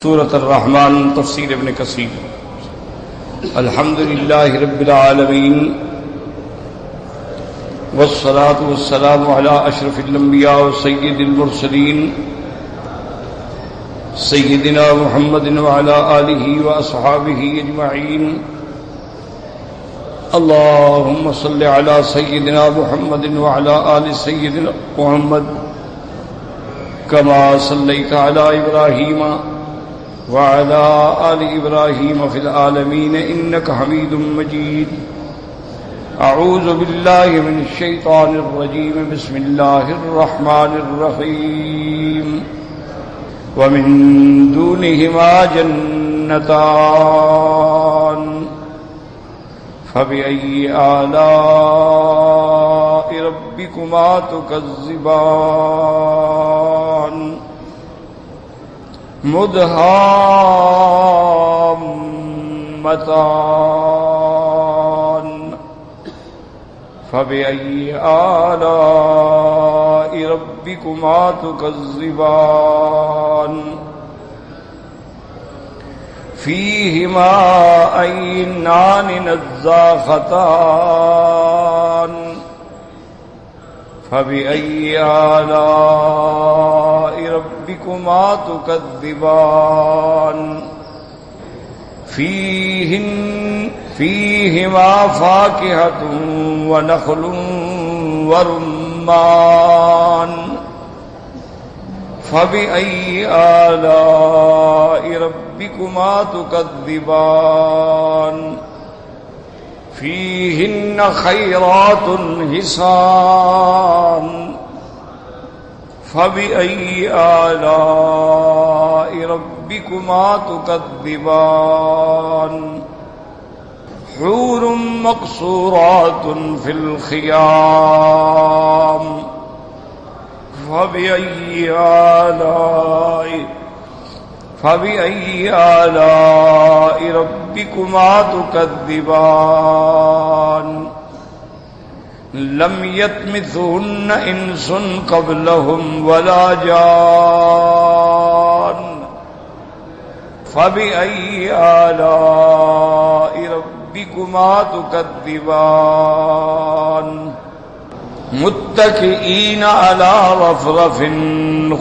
سورۃ الرحمن تفسیر ابن کثیر۔ الحمدللہ رب العالمین والصلاة والسلام علی اشرف الانبیاء وسید المرسلین سیدنا محمد وعلی آلہ واصحابہ اجمعین۔ اللہم صل علی سیدنا محمد وعلی آل سیدنا محمد کما صلیت علی ابراہیم وعلى آل إبراهيم في العالمين إنك حميد مجيد۔ أعوذ بالله من الشيطان الرجيم، بسم الله الرحمن الرحيم۔ ومن دونهما جنتان فبأي آلاء ربكما تكذبان؟ مدهامتان فبأي آلاء ربكما تكذبان؟ فيهما عينان نضاختان فبأي آلاء ربكما تكذبان؟ فيهما فاكهة ونخل ورمان فبأي آلاء ربكما تكذبان؟ فيهن خيرات حسان فبأي آلاء ربكما تكذبان؟ حور مقصورات في الخيام فبأي آلاء ربكما تكذبان؟ لم يطمثهن إنس قبلهم ولا جان فبأي آلاء ربكما تكذبان؟ متكئين على رفرف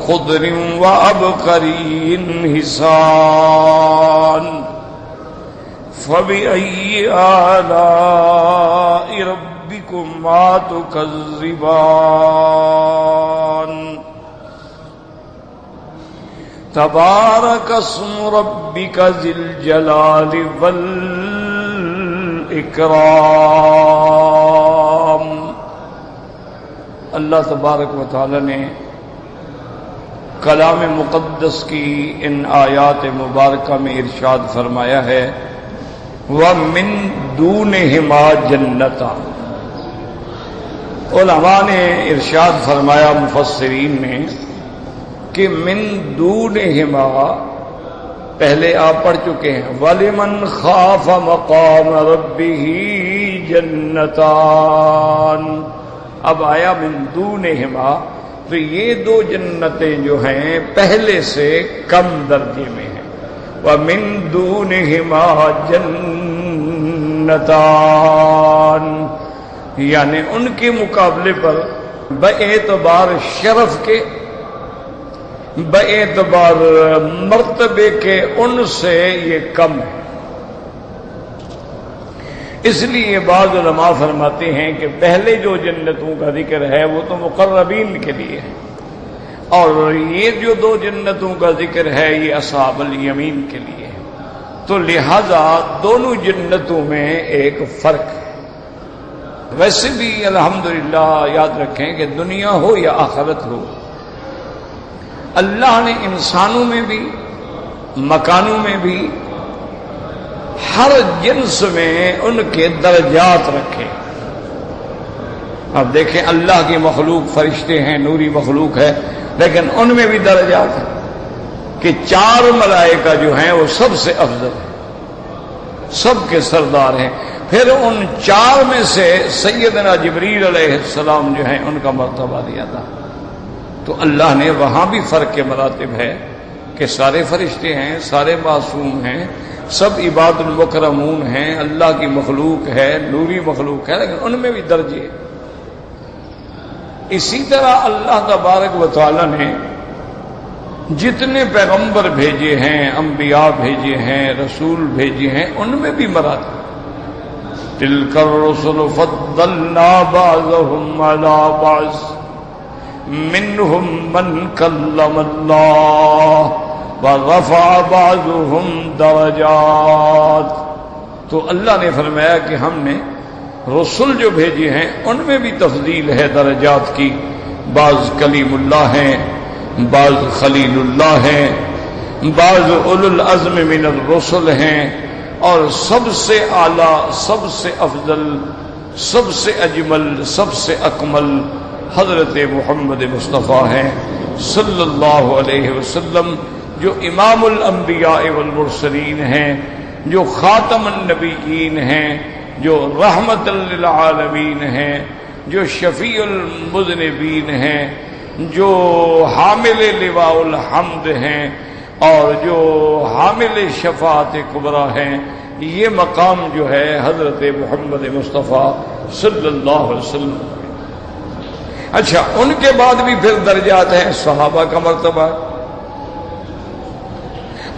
خضر وعبقري حسان فبأي آلاء ربكما تكذبان؟ تبارك اسم ربك ذي الجلال والإكرام۔ اللہ تبارک و تعالی نے کلام مقدس کی ان آیات مبارکہ میں ارشاد فرمایا ہے وَمِن دُونِهِمَا جَنَّتَانِ۔ علماء نے ارشاد فرمایا مفسرین نے کہ من دونہما پہلے آپ پڑھ چکے ہیں وَلِمَنْ خَافَ مَقَامَ رَبِّهِ جَنَّتَانِ، اب آیا من دونہما، تو یہ دو جنتیں جو ہیں پہلے سے کم درجے میں ہیں۔ وَمِن دُونِهِمَا جَنَّتَانِ، یعنی ان کے مقابلے پر باعتبار شرف کے، باعتبار مرتبے کے ان سے یہ کم ہے۔ اس لیے بعض علماء فرماتے ہیں کہ پہلے جو جنتوں کا ذکر ہے وہ تو مقربین کے لیے ہے، اور یہ جو دو جنتوں کا ذکر ہے یہ اصحاب الیمین کے لیے ہے، تو لہذا دونوں جنتوں میں ایک فرق ہے۔ ویسے بھی الحمدللہ یاد رکھیں کہ دنیا ہو یا آخرت ہو، اللہ نے انسانوں میں بھی مکانوں میں بھی ہر جنس میں ان کے درجات رکھے۔ اب دیکھیں اللہ کی مخلوق فرشتے ہیں، نوری مخلوق ہے، لیکن ان میں بھی درجات ہیں کہ 4 ملائکہ جو ہیں وہ سب سے افضل ہیں، سب کے سردار ہیں۔ پھر ان 4 میں سے سیدنا جبریل علیہ السلام جو ہیں ان کا مرتبہ دیا تھا۔ تو اللہ نے وہاں بھی فرق کے مراتب ہے، کہ سارے فرشتے ہیں، سارے معصوم ہیں، سب عباد المکرمون ہیں، اللہ کی مخلوق ہے، نوری مخلوق ہے، لیکن ان میں بھی درجے۔ اسی طرح اللہ تبارک و تعالی نے جتنے پیغمبر بھیجے ہیں، انبیاء بھیجے ہیں، رسول بھیجے ہیں، ان میں بھی مراتب۔ تلک الرسل فضلنا بعضهم على بعض منهم من کلم اللہ ورفع بعضهم درجات۔ تو اللہ نے فرمایا کہ ہم نے رسول جو بھیجے ہیں ان میں بھی تفضیل ہے درجات کی، بعض کلیم اللہ ہیں، بعض خلیل اللہ ہیں، بعض اولو العزم من الرسل ہیں، اور سب سے اعلیٰ، سب سے افضل، سب سے اجمل، سب سے اکمل حضرت محمد مصطفیٰ ہیں صلی اللہ علیہ وسلم، جو امام الانبیاء والمرسلین ہیں، جو خاتم النبیین ہیں، جو رحمت للعالمین ہیں، جو شفیع المذنبین ہیں، جو حامل لواء الحمد ہیں، اور جو حامل شفاعت کبریٰ ہیں۔ یہ مقام جو ہے حضرت محمد مصطفیٰ صلی اللہ علیہ وسلم۔ اچھا، ان کے بعد بھی پھر درجات ہیں، صحابہ کا مرتبہ،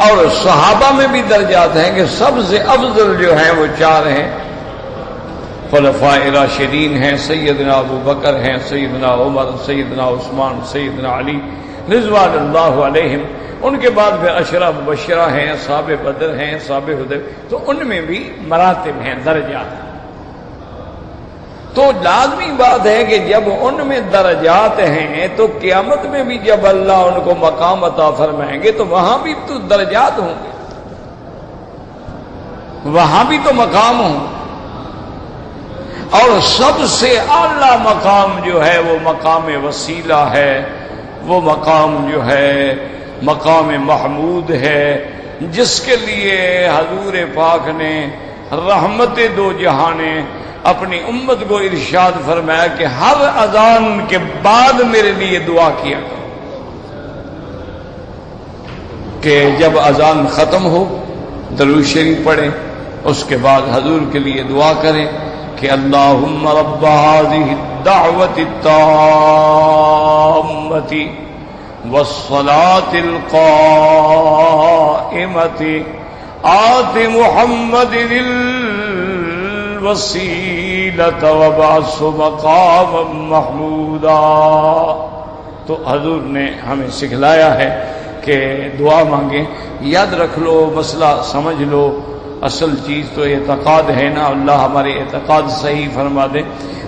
اور صحابہ میں بھی درجات ہیں کہ سب سے افضل جو ہیں وہ چار ہیں، خلفاء راشدین ہیں، سیدنا ابو بکر ہیں، سیدنا عمر، سیدنا عثمان، سیدنا علی رضوان اللہ علیہم۔ ان کے بعد پھر عشرہ مبشرہ ہیں، اصحاب بدر ہیں، اصحاب حدیبیہ، تو ان میں بھی مراتب ہیں، درجات ہیں۔ تو لازمی بات ہے کہ جب ان میں درجات ہیں تو قیامت میں بھی جب اللہ ان کو مقام عطا فرمائیں گے تو وہاں بھی تو درجات ہوں گے، وہاں بھی تو مقام ہوں۔ اور سب سے اعلیٰ مقام جو ہے وہ مقام وسیلہ ہے، وہ مقام جو ہے مقام محمود ہے، جس کے لیے حضور پاک نے رحمت دو جہاں نے اپنی امت کو ارشاد فرمایا کہ ہر اذان کے بعد میرے لیے دعا کیا کرو، کہ جب اذان ختم ہو درود شریف پڑھیں، اس کے بعد حضور کے لیے دعا کریں کہ اللہم رب هذه الدعوة التامة والصلاة القائمة آت محمد الوسیلة وبعثه مقاما محمودا۔ تو حضور نے ہمیں سکھلایا ہے کہ دعا مانگیں۔ یاد رکھ لو، مسئلہ سمجھ لو، اصل چیز تو اعتقاد ہے نا، اللہ ہمارے اعتقاد صحیح فرما دے۔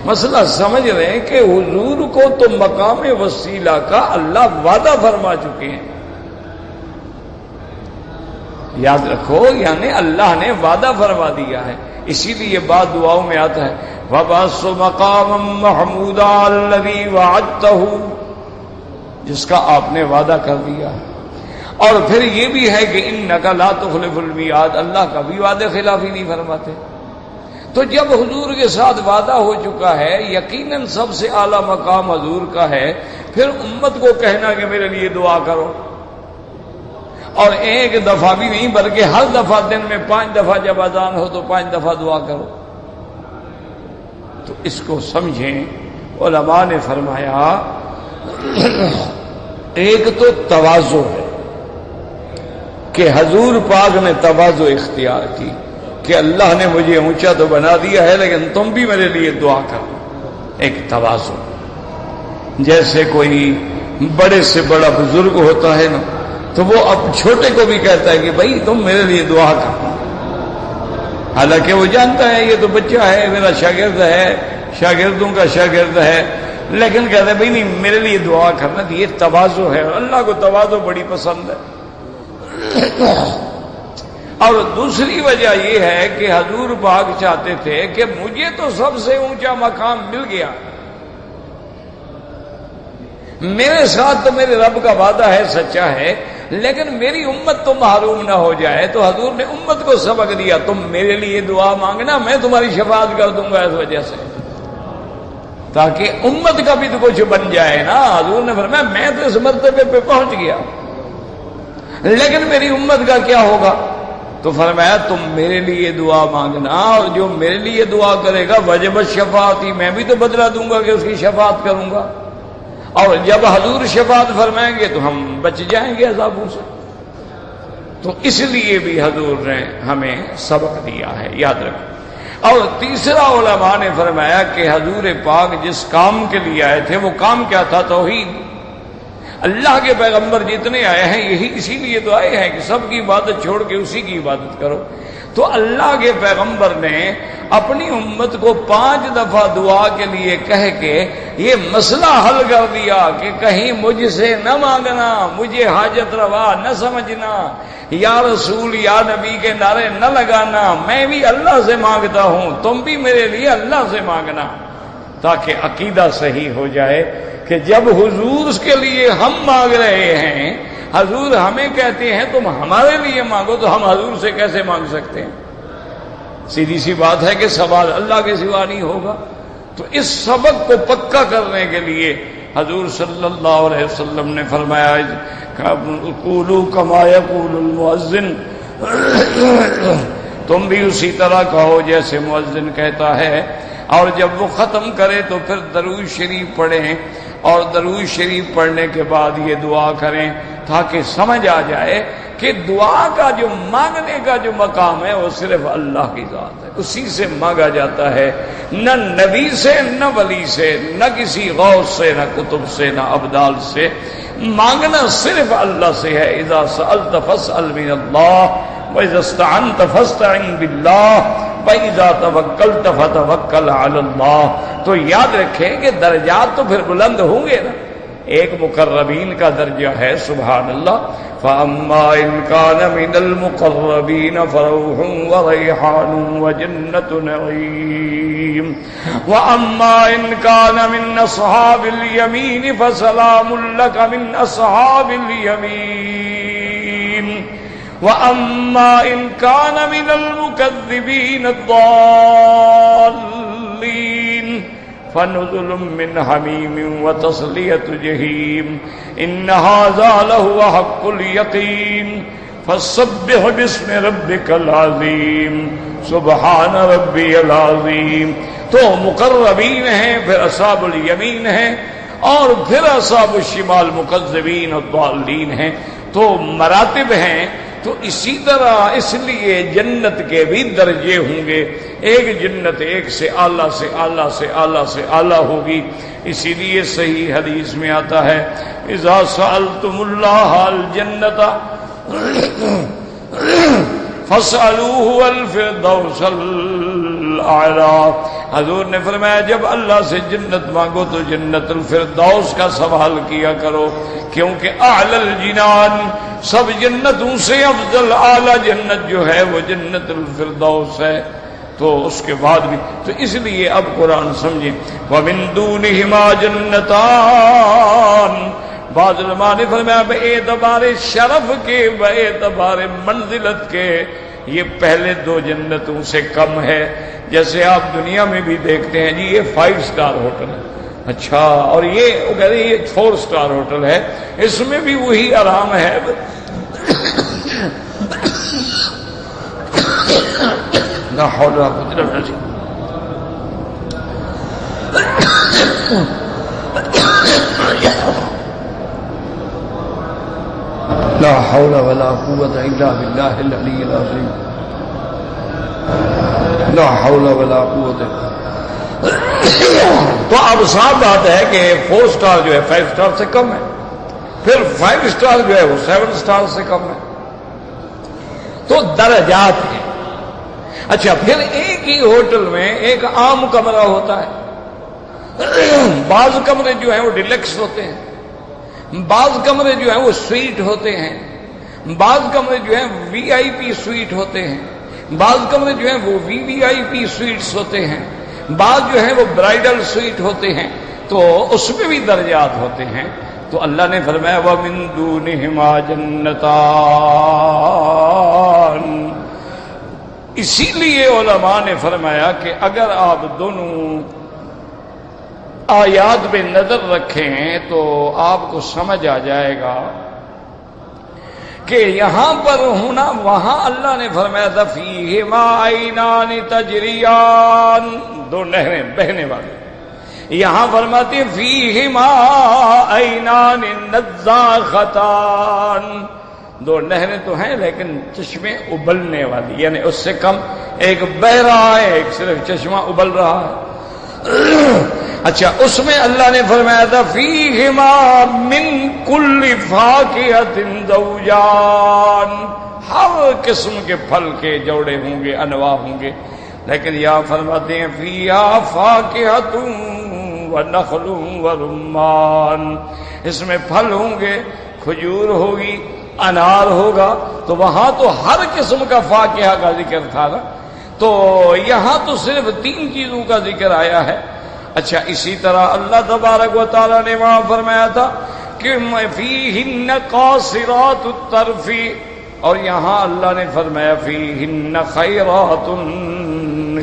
مسئلہ سمجھ رہے ہیں کہ حضور کو تو مقام وسیلہ کا اللہ وعدہ فرما چکے ہیں، یاد رکھو، یعنی اللہ نے وعدہ فرما دیا ہے، اسی لیے بعض دعاؤں میں آتا ہے وَبَعَثُ مَقَامًا مَحْمُودًا الَّذِي وَعَدتَّهُ، جس کا آپ نے وعدہ کر دیا۔ اور پھر یہ بھی ہے کہ اِنَّكَ لَا تُخْلِفُ الْمِيعَادَ، اللہ کا بھی وعدے خلافی نہیں فرماتے۔ تو جب حضور کے ساتھ وعدہ ہو چکا ہے، یقیناً سب سے اعلیٰ مقام حضور کا ہے، پھر امت کو کہنا کہ میرے لیے دعا کرو، اور ایک دفعہ بھی نہیں بلکہ ہر دفعہ دن میں 5 دفعہ جب اذان ہو تو 5 دفعہ دعا کرو۔ تو اس کو سمجھیں، علماء نے فرمایا ایک تو تواضع ہے کہ حضور پاک نے تواضع اختیار کی کہ اللہ نے مجھے اونچا تو بنا دیا ہے لیکن تم بھی میرے لیے دعا کرو، ایک تواضع۔ جیسے کوئی بڑے سے بڑا بزرگ ہوتا ہے نا، تو وہ اب چھوٹے کو بھی کہتا ہے کہ بھائی تم میرے لیے دعا کرو، حالانکہ وہ جانتا ہے یہ تو بچہ ہے، میرا شاگرد ہے، شاگردوں کا شاگرد ہے، لیکن کہتا ہے بھائی نہیں میرے لیے دعا کرنا۔ یہ تواضع ہے، اور اللہ کو تواضع بڑی پسند ہے۔ اور دوسری وجہ یہ ہے کہ حضور پاک چاہتے تھے کہ مجھے تو سب سے اونچا مقام مل گیا، میرے ساتھ تو میرے رب کا وعدہ ہے، سچا ہے، لیکن میری امت تو محروم نہ ہو جائے۔ تو حضور نے امت کو سبق دیا، تم میرے لیے دعا مانگنا، میں تمہاری شفاعت کر دوں گا، اس وجہ سے تاکہ امت کا بھی تو کچھ بن جائے نا۔ حضور نے فرمایا میں تو اس مرتبے پہ پہنچ گیا، لیکن میری امت کا کیا ہوگا؟ تو فرمایا تم میرے لیے دعا مانگنا، اور جو میرے لیے دعا کرے گا وجبت شفاعتی، میں بھی تو بدلہ دوں گا کہ اس کی شفاعت کروں گا، اور جب حضور شفاعت فرمائیں گے تو ہم بچ جائیں گے عذابوں سے۔ تو اس لیے بھی حضور نے ہمیں سبق دیا ہے، یاد رکھو۔ اور تیسرا علماء نے فرمایا کہ حضور پاک جس کام کے لیے آئے تھے وہ کام کیا تھا؟ توحید۔ اللہ کے پیغمبر جتنے آئے ہیں یہی اسی لیے تو آئے ہیں کہ سب کی عبادت چھوڑ کے اسی کی عبادت کرو۔ تو اللہ کے پیغمبر نے اپنی امت کو 5 دفعہ دعا کے لیے کہہ کے یہ مسئلہ حل کر دیا کہ کہیں مجھ سے نہ مانگنا، مجھے حاجت روا نہ سمجھنا، یا رسول یا نبی کے نعرے نہ لگانا، میں بھی اللہ سے مانگتا ہوں، تم بھی میرے لیے اللہ سے مانگنا، تاکہ عقیدہ صحیح ہو جائے کہ جب حضور کے لیے ہم مانگ رہے ہیں، حضور ہمیں کہتے ہیں تم ہمارے لیے مانگو، تو ہم حضور سے کیسے مانگ سکتے ہیں؟ سیدھی سی بات ہے کہ سوال اللہ کے سوا نہیں ہوگا۔ تو اس سبق کو پکا کرنے کے لیے حضور صلی اللہ علیہ وسلم نے فرمایا قولوا کما یقول المؤذن، تم بھی اسی طرح کہو جیسے مؤذن کہتا ہے، اور جب وہ ختم کرے تو پھر درود شریف پڑھیں، اور درود شریف پڑھنے کے بعد یہ دعا کریں تاکہ سمجھ آ جائے کہ دعا کا جو مانگنے کا جو مقام ہے وہ صرف اللہ کی ذات ہے، اسی سے مانگا جاتا ہے، نہ نبی سے، نہ ولی سے، نہ کسی غوث سے، نہ کتب سے، نہ ابدال سے۔ مانگنا صرف اللہ سے ہے۔ اذا سألت فاسأل من اللہ وَإِذَا اسْتَعَنْتَ فَاسْتَعِنْ بِاللَّهِ وَإِذَا تَوَكَّلْتَ فَتَوَكَّلْ عَلَى اللَّهِ۔ تو یاد رکھیں کہ درجات تو پھر بلند ہوں گے نا۔ ایک مقربین کا درجہ ہے، سبحان اللہ، فَأَمَّا إِنْ كَانَ مِنَ الْمُقَرَّبِينَ فَرَوْحٌ وَرَيْحَانٌ وَجَنَّةُ نَعِيمٍ، وَأَمَّا إِنْ كَانَ مِنْ أَصْحَابِ الْيَمِينِ فَسَلَامٌ لَكَ مِنْ أَصْحَابِ الْيَمِينِ، وَأَمَّا إِنْ كَانَ مِنَ الْمُكَذِّبِينَ الضَّالِّينَ فَنُزُلٌ مِّنْ حَمِيمٍ وَتَصْلِيَةُ جَحِيمٍ، إِنَّ هَذَا لَهُوَ حَقُّ الْيَقِينِ، فَسَبِّحْ بِاسْمِ رَبِّكَ الْعَظِيمِ، سبحان ربی العظیم۔ تو مقربین ہیں، پھر اصحاب الیمین ہیں، اور پھر اصحاب الشمال مکذبین الضالین ہیں۔ تو مراتب ہیں۔ تو اسی طرح اس لیے جنت کے بھی درجے ہوں گے، ایک جنت ایک سے اعلیٰ سے اعلیٰ سے اعلیٰ سے اعلیٰ ہوگی۔ اسی لیے صحیح حدیث میں آتا ہے اذا سألتم اللہ الجنت فاسألوه الفردوس الاعلیٰ۔ حضور نے فرمایا جب اللہ سے جنت مانگو تو جنت الفردوس کا سوال کیا کرو، کیونکہ اعلی الجنان، سب جنتوں سے افضل اعلی جنت جو ہے وہ جنت الفردوس ہے۔ تو اس کے بعد بھی تو اس لیے اب قرآن سمجھیں وَمِن دُونِهِمَا جَنَّتَانِ، بعض علماء نے فرمایا بے اعتبار شرف کے، بے اعتبار منزلت کے یہ پہلے 2 جنتوں سے کم ہے۔ جیسے آپ دنیا میں بھی دیکھتے ہیں جی یہ 5 سٹار ہوٹل ہے، اچھا، اور یہ وہ کہہ رہے ہیں یہ 4 سٹار ہوٹل ہے، اس میں بھی وہی آرام ہے۔ لا حول ولا قوة الا بالله۔ لا حول ولا قوة الا بالله العلي العظيم، لا حول ولا قوة۔ تو اب صاف بات ہے کہ 4 سٹار جو ہے 5 سٹار سے کم ہے، پھر 5 سٹار جو ہے وہ 7 سٹار سے کم ہے۔ تو درجات ہیں۔ اچھا، پھر ایک ہی ہوٹل میں ایک عام کمرہ ہوتا ہے، بعض کمرے جو ہیں وہ ڈیلکس ہوتے ہیں، بعض کمرے جو ہیں وہ سویٹ ہوتے ہیں، بعض کمرے جو ہیں وی آئی پی سویٹ ہوتے ہیں، بعض کمرے جو ہیں وہ وی وی آئی پی سویٹس ہوتے ہیں، بعض جو ہیں وہ برائڈل سویٹ ہوتے ہیں۔ تو اس میں بھی درجات ہوتے ہیں۔ تو اللہ نے فرمایا وَمِن دُونِهِمَا جَنَّتَانِ۔ اسی لیے علماء نے فرمایا کہ اگر آپ دونوں آیات پہ نظر رکھیں تو آپ کو سمجھ آ جائے گا کہ یہاں پر ہونا، وہاں اللہ نے فرمایا تھا فیہما عینان تجریان، دو نہریں بہنے والی، یہاں فرماتے ہیں فیہما عینان نضاختان، دو نہریں تو ہیں لیکن چشمے ابلنے والی، یعنی اس سے کم، ایک بہ رہا ہے ایک صرف چشمہ ابل رہا ہے۔ اچھا، اس میں اللہ نے فرمایا تھا فیہما من کل فاکہۃ زوجان، ہر قسم کے پھل کے جوڑے ہوں گے، انواع ہوں گے، لیکن یہاں فرماتے ہیں فیہا فاکہۃ ونخل ورمان، اس میں پھل ہوں گے، کھجور ہوگی، انار ہوگا، تو وہاں تو ہر قسم کا فاکہہ کا ذکر تھا نا، تو یہاں تو صرف 3 چیزوں کا ذکر آیا ہے۔ اچھا، اسی طرح اللہ تبارک و تعالی نے وہاں فرمایا تھا کہ فیہن قاصرات الطرف، اور یہاں اللہ نے فرمایا فیہن خیرات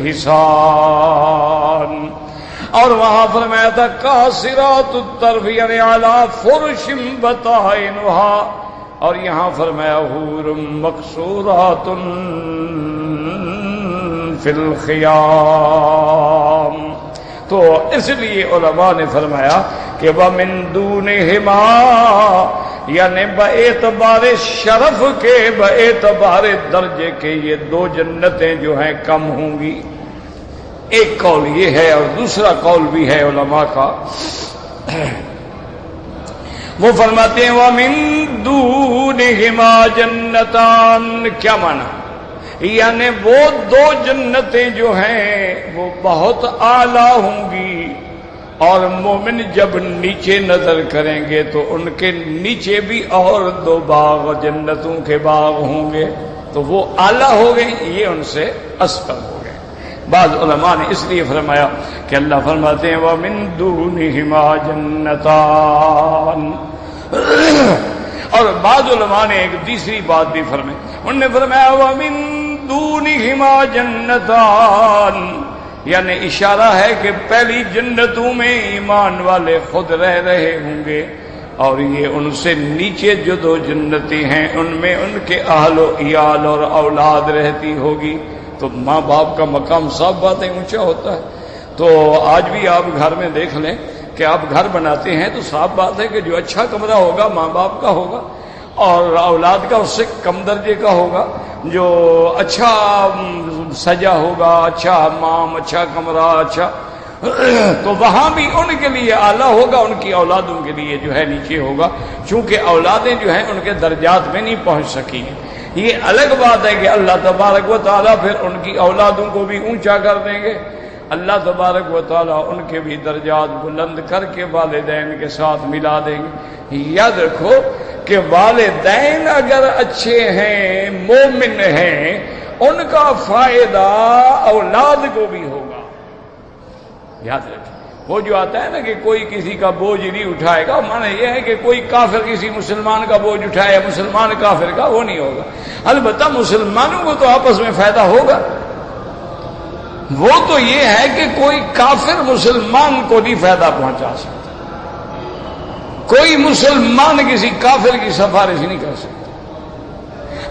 حسان، اور وہاں فرمایا تھا قاصرات الطرف یعنی علی فرش بطائنها، اور یہاں فرمایا حور مقصورات فی الخیام۔ تو اس لیے علماء نے فرمایا کہ وَمِن دُونِهِمَا، یعنی باعتبار شرف کے، باعتبار درجے کے، یہ 2 جنتیں جو ہیں کم ہوں گی۔ ایک قول یہ ہے، اور دوسرا قول بھی ہے علماء کا، وہ فرماتے ہیں وَمِن دُونِهِمَا جَنَّتَانِ، کیا معنی؟ یعنی وہ 2 جنتیں جو ہیں وہ بہت اعلیٰ ہوں گی، اور مومن جب نیچے نظر کریں گے تو ان کے نیچے بھی اور 2 باغ جنتوں کے باغ ہوں گے، تو وہ اعلیٰ ہو گئے، یہ ان سے اسفل ہو گئے۔ بعض علماء نے اس لیے فرمایا کہ اللہ فرماتے ہیں وَمِن دُونِهِمَا جَنَّتَانِ، اور بعض علماء نے ایک تیسری بات بھی فرمائی، انہوں نے فرمایا وَمِن دُونِهِمَا جَنَّتَانِ، یعنی اشارہ ہے کہ پہلی جنتوں میں ایمان والے خود رہ رہے ہوں گے، اور یہ ان سے نیچے جو 2 جنتیں ہیں ان میں ان کے اہل و عیال اور اولاد رہتی ہوگی۔ تو ماں باپ کا مقام صاف بات ہے اونچا ہوتا ہے، تو آج بھی آپ گھر میں دیکھ لیں کہ آپ گھر بناتے ہیں تو صاف بات ہے کہ جو اچھا کمرہ ہوگا ماں باپ کا ہوگا، اور اولاد کا اس سے کم درجے کا ہوگا، جو اچھا سجا ہوگا، اچھا حمام، اچھا کمرہ، اچھا، تو وہاں بھی ان کے لیے اعلیٰ ہوگا، ان کی اولادوں کے لیے جو ہے نیچے ہوگا، چونکہ اولادیں جو ہیں ان کے درجات میں نہیں پہنچ سکی۔ یہ الگ بات ہے کہ اللہ تبارک و تعالیٰ پھر ان کی اولادوں کو بھی اونچا کر دیں گے، اللہ تبارک و تعالیٰ ان کے بھی درجات بلند کر کے والدین کے ساتھ ملا دیں گے۔ یاد رکھو کہ والدین اگر اچھے ہیں، مومن ہیں، ان کا فائدہ اولاد کو بھی ہوگا۔ یاد رکھیں، وہ جو آتا ہے نا کہ کوئی کسی کا بوجھ نہیں اٹھائے گا، معنی یہ ہے کہ کوئی کافر کسی مسلمان کا بوجھ اٹھائے یا مسلمان کافر کا، وہ نہیں ہوگا۔ البتہ مسلمانوں کو تو آپس میں فائدہ ہوگا، وہ تو یہ ہے کہ کوئی کافر مسلمان کو نہیں فائدہ پہنچا سکتا، کوئی مسلمان کسی کافر کی سفارش نہیں کر سکتا،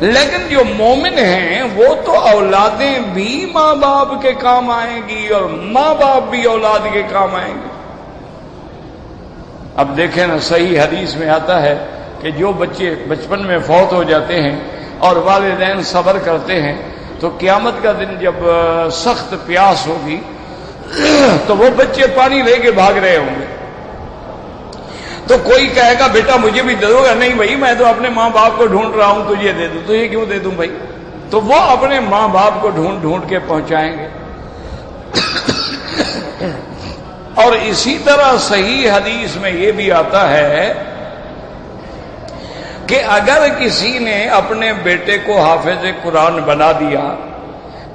لیکن جو مومن ہیں وہ تو اولادیں بھی ماں باپ کے کام آئیں گی اور ماں باپ بھی اولاد کے کام آئیں گے۔ اب دیکھیں نا، صحیح حدیث میں آتا ہے کہ جو بچے بچپن میں فوت ہو جاتے ہیں اور والدین صبر کرتے ہیں تو قیامت کا دن جب سخت پیاس ہوگی تو وہ بچے پانی لے کے بھاگ رہے ہوں گے، تو کوئی کہے گا بیٹا مجھے بھی دے دو گا، نہیں بھائی میں تو اپنے ماں باپ کو ڈھونڈ رہا ہوں، تجھے دے دوں، تجھے کیوں دے دوں بھائی؟ تو وہ اپنے ماں باپ کو ڈھونڈ ڈھونڈ کے پہنچائیں گے۔ اور اسی طرح صحیح حدیث میں یہ بھی آتا ہے کہ اگر کسی نے اپنے بیٹے کو حافظ قرآن بنا دیا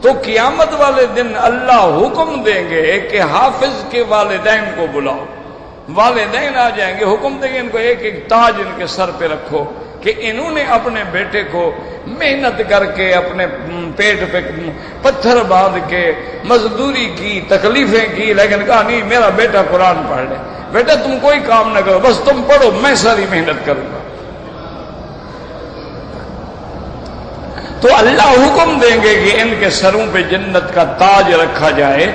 تو قیامت والے دن اللہ حکم دیں گے کہ حافظ کے والدین کو بلاؤ، والدین آ جائیں گے، حکم دیں گے ان کو ایک ایک تاج ان کے سر پہ رکھو کہ انہوں نے اپنے بیٹے کو محنت کر کے اپنے پیٹ پہ پتھر باندھ کے مزدوری کی، تکلیفیں کی، لیکن کہا نہیں میرا بیٹا قرآن پڑھ لے، بیٹا تم کوئی کام نہ کرو، بس تم پڑھو، میں ساری محنت کروں گا۔ تو اللہ حکم دیں گے کہ ان کے سروں پہ جنت کا تاج رکھا جائے.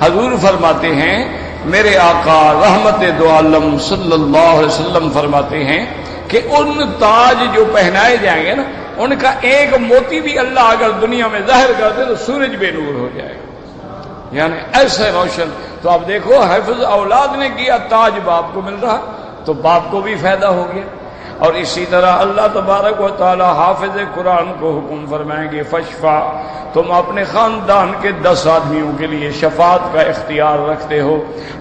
حضور فرماتے ہیں، میرے آقا رحمت دو عالم صلی اللہ علیہ وسلم فرماتے ہیں کہ ان تاج جو پہنائے جائیں گے نا، ان کا ایک موتی بھی اللہ اگر دنیا میں ظاہر کر دے تو سورج بے نور ہو جائے گا، یعنی ایسے روشن. تو آپ دیکھو، حفظ اولاد نے کیا، تاج باپ کو مل رہا تو باپ کو بھی فائدہ ہو گیا. اور اسی طرح اللہ تبارک و تعالی حافظ قرآن کو حکم فرمائیں گے، فشفع، تم اپنے خاندان کے 10 آدمیوں کے لیے شفاعت کا اختیار رکھتے ہو.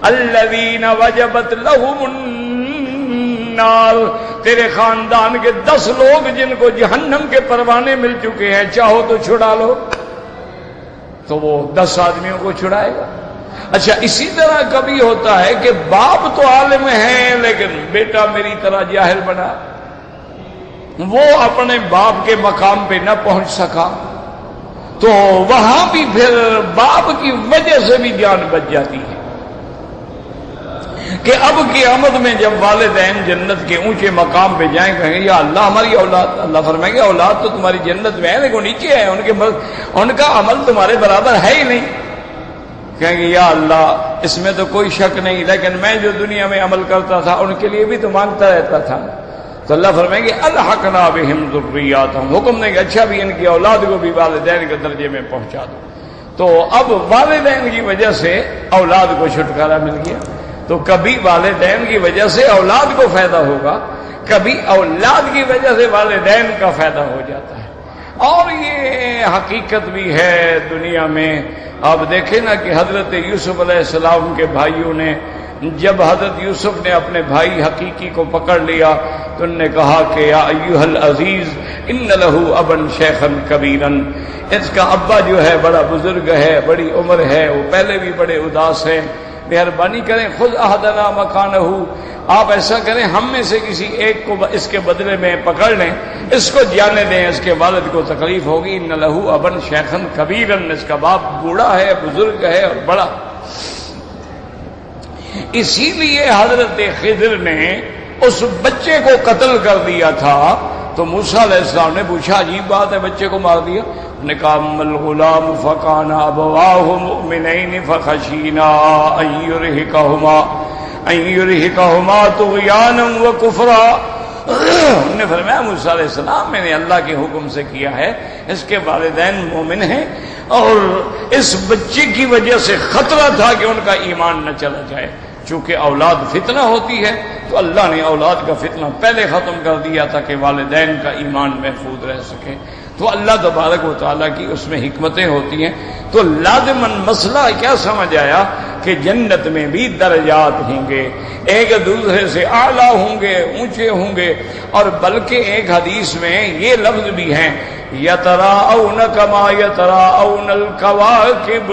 الذین وجبت لہم النار، تیرے خاندان کے 10 لوگ جن کو جہنم کے پروانے مل چکے ہیں، چاہو تو چھڑا لو، تو وہ 10 آدمیوں کو چھڑائے گا. اچھا، اسی طرح کبھی ہوتا ہے کہ باپ تو عالم ہے لیکن بیٹا میری طرح جاہل بنا، وہ اپنے باپ کے مقام پہ نہ پہنچ سکا، تو وہاں بھی پھر باپ کی وجہ سے بھی جان بچ جاتی ہے کہ اب قیامت میں جب والدین جنت کے اونچے مقام پہ جائیں، کہیں گے یا اللہ ہماری اولاد، اللہ فرمائیں گے اولاد تو تمہاری جنت میں ہے لیکن نیچے ہے، ان کا عمل تمہارے برابر ہے ہی نہیں. کہیں گے یا اللہ اس میں تو کوئی شک نہیں، لیکن میں جو دنیا میں عمل کرتا تھا ان کے لیے بھی تو مانگتا رہتا تھا. تو اللہ فرمائیں گے الحقنا بہم ذریاتہم، حکم دیں گے اچھا بھی ان کی اولاد کو بھی والدین کے درجے میں پہنچا دو. تو اب والدین کی وجہ سے اولاد کو چھٹکارا مل گیا. تو کبھی والدین کی وجہ سے اولاد کو فائدہ ہوگا، کبھی اولاد کی وجہ سے والدین کا فائدہ ہو جاتا ہے. اور یہ حقیقت بھی ہے دنیا میں. آپ دیکھیں نا کہ حضرت یوسف علیہ السلام کے بھائیوں نے جب حضرت یوسف نے اپنے بھائی حقیقی کو پکڑ لیا تو انہوں نے کہا کہ یا ایھا العزیز ان لہ ابا شیخا کبیرا، اس کا ابا جو ہے بڑا بزرگ ہے، بڑی عمر ہے، وہ پہلے بھی بڑے اداس ہیں، مہربانی کریں خذ احدنا مکانہ، آپ ایسا کریں ہم میں سے کسی ایک کو اس کے بدلے میں پکڑ لیں، اس کو جانے دیں، اس کے والد کو تکلیف ہوگی. ان لہ ابا شیخا کبیرا، اس کا باپ بوڑھا ہے، بزرگ ہے اور بڑا. اسی لیے حضرت خضر نے اس بچے کو قتل کر دیا تھا. تو موسیٰ علیہ السلام نے پوچھا عجیب بات ہے، بچے کو مار دیا؟ نے کہا اما الغلام فکان ابواہ مؤمنین فخشینا ان یرہقہما طغیانا وکفرا. انہوں نے فرمایا موسیٰ علیہ السلام میں نے اللہ کے حکم سے کیا ہے، اس کے والدین مومن ہیں اور اس بچے کی وجہ سے خطرہ تھا کہ ان کا ایمان نہ چلا جائے. چونکہ اولاد فتنہ ہوتی ہے تو اللہ نے اولاد کا فتنہ پہلے ختم کر دیا تھا کہ والدین کا ایمان محفوظ رہ سکے. تو اللہ تبارک و تعالیٰ کی اس میں حکمتیں ہوتی ہیں. تو لازماً مسئلہ کیا سمجھ آیا کہ جنت میں بھی درجات ہوں گے، ایک دوسرے سے اعلیٰ ہوں گے، اونچے ہوں گے. اور بلکہ ایک حدیث میں یہ لفظ بھی ہیں یتراءون کما یتراءون الکواکب،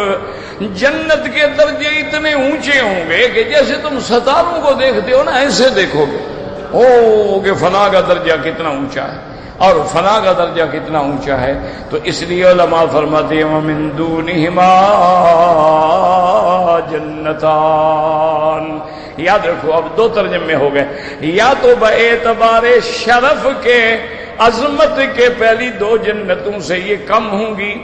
جنت کے درجے اتنے اونچے ہوں گے کہ جیسے تم ستاروں کو دیکھتے ہو نا ایسے دیکھو گے. او کہ فلاں کا درجہ کتنا اونچا ہے اور فلاں کا درجہ کتنا اونچا ہے. تو اس لیے علماء فرماتے ہیں ومن دونہما جنتان. یاد رکھو اب 2 ترجمے ہو گئے، یا تو باعتبار شرف کے عظمت کے پہلی 2 جنتوں سے یہ کم ہوں گی،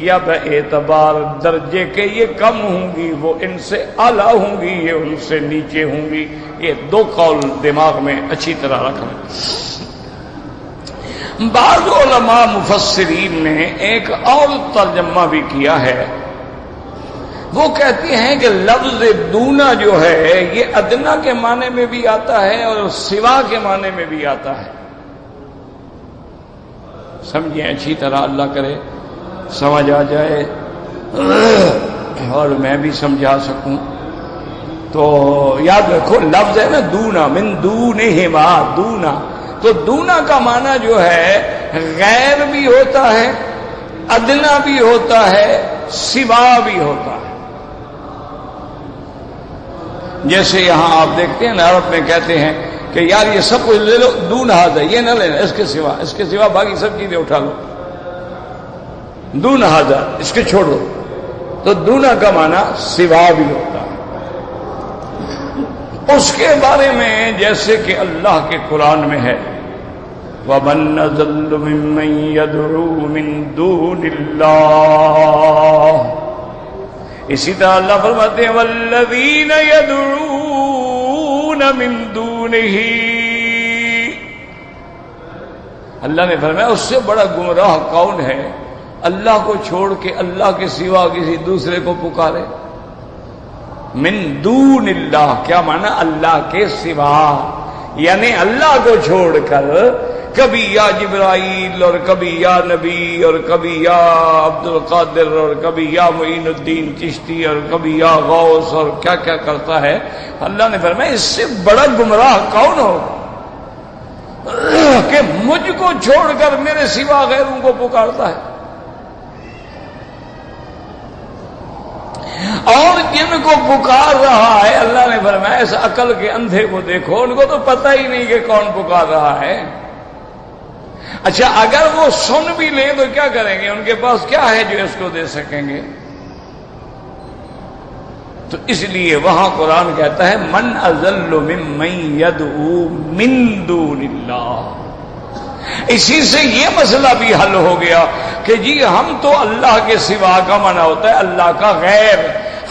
یا باعتبار درجے کے یہ کم ہوں گی، وہ ان سے اعلیٰ ہوں گی، یہ ان سے نیچے ہوں گی. یہ 2 قول دماغ میں اچھی طرح رکھنا. بعض علماء مفسرین نے ایک اور ترجمہ بھی کیا ہے. وہ کہتے ہیں کہ لفظ دونا جو ہے یہ ادنا کے معنی میں بھی آتا ہے اور سوا کے معنی میں بھی آتا ہے. سمجھیں اچھی طرح، اللہ کرے سمجھ آ جائے اور میں بھی سمجھا سکوں. تو یاد رکھو لفظ ہے نا دونا، من دونہما، دونا. تو دونا کا معنی جو ہے غیر بھی ہوتا ہے، ادنا بھی ہوتا ہے، سوا بھی ہوتا ہے. جیسے یہاں آپ دیکھتے ہیں نا عرب میں کہتے ہیں کہ یار یہ سب کچھ لے لو، دون ہذا، یہ نہ لینا، اس کے سوا باقی سب چیزیں اٹھا لو. دون ہذا، اس کے چھوڑ دو. تو دونا کا معنی سوا بھی ہوتا ہے. اس کے بارے میں جیسے کہ اللہ کے قرآن میں ہے ومن أضل ممن يدعو من دون اللہ. اسی طرح اللہ فرماتے ہیں والذین يدعون من دونہ. اللہ نے فرمایا اس سے بڑا گمراہ کون ہے اللہ کو چھوڑ کے اللہ کے سوا کسی دوسرے کو پکارے. من دون اللہ کیا معنی؟ اللہ کے سوا، یعنی اللہ کو چھوڑ کر کبھی یا جبرائیل اور کبھی یا نبی اور کبھی یا عبد القادر اور کبھی یا معین الدین چشتی اور کبھی یا غوث اور کیا کیا کرتا ہے. اللہ نے فرمایا اس سے بڑا گمراہ کون ہو کہ مجھ کو چھوڑ کر میرے سوا غیروں کو پکارتا ہے. اور جن کو پکار رہا ہے اللہ نے فرمایا اس عقل کے اندھے کو دیکھو، ان کو تو پتہ ہی نہیں کہ کون پکار رہا ہے. اچھا اگر وہ سن بھی لیں تو کیا کریں گے؟ ان کے پاس کیا ہے جو اس کو دے سکیں گے؟ تو اس لیے وہاں قرآن کہتا ہے من اضل ممن يدعو من دون اللہ. اسی سے یہ مسئلہ بھی حل ہو گیا کہ جی ہم تو اللہ کے سوا کا معنی ہوتا ہے اللہ کا غیر.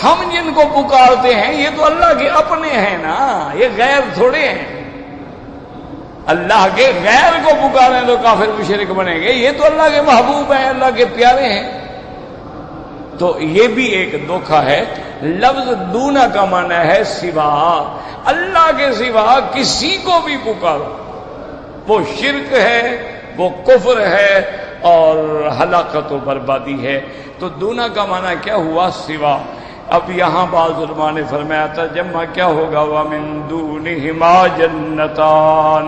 ہم جن کو پکارتے ہیں یہ تو اللہ کے اپنے ہیں نا، یہ غیر تھوڑے ہیں. اللہ کے غیر کو پکاریں تو کافر مشرک بنیں گے، یہ تو اللہ کے محبوب ہیں، اللہ کے پیارے ہیں. تو یہ بھی ایک دھوکہ ہے. لفظ دونا کا معنی ہے سوا. اللہ کے سوا کسی کو بھی پکارو وہ شرک ہے، وہ کفر ہے اور ہلاکت و بربادی ہے. تو دونا کا معنی کیا ہوا؟ سوا. اب یہاں بعض علماء نے فرمایا ترجمہ کیا ہوگا؟ وَمِن دُونِهِمَا جَنَّتَانِ،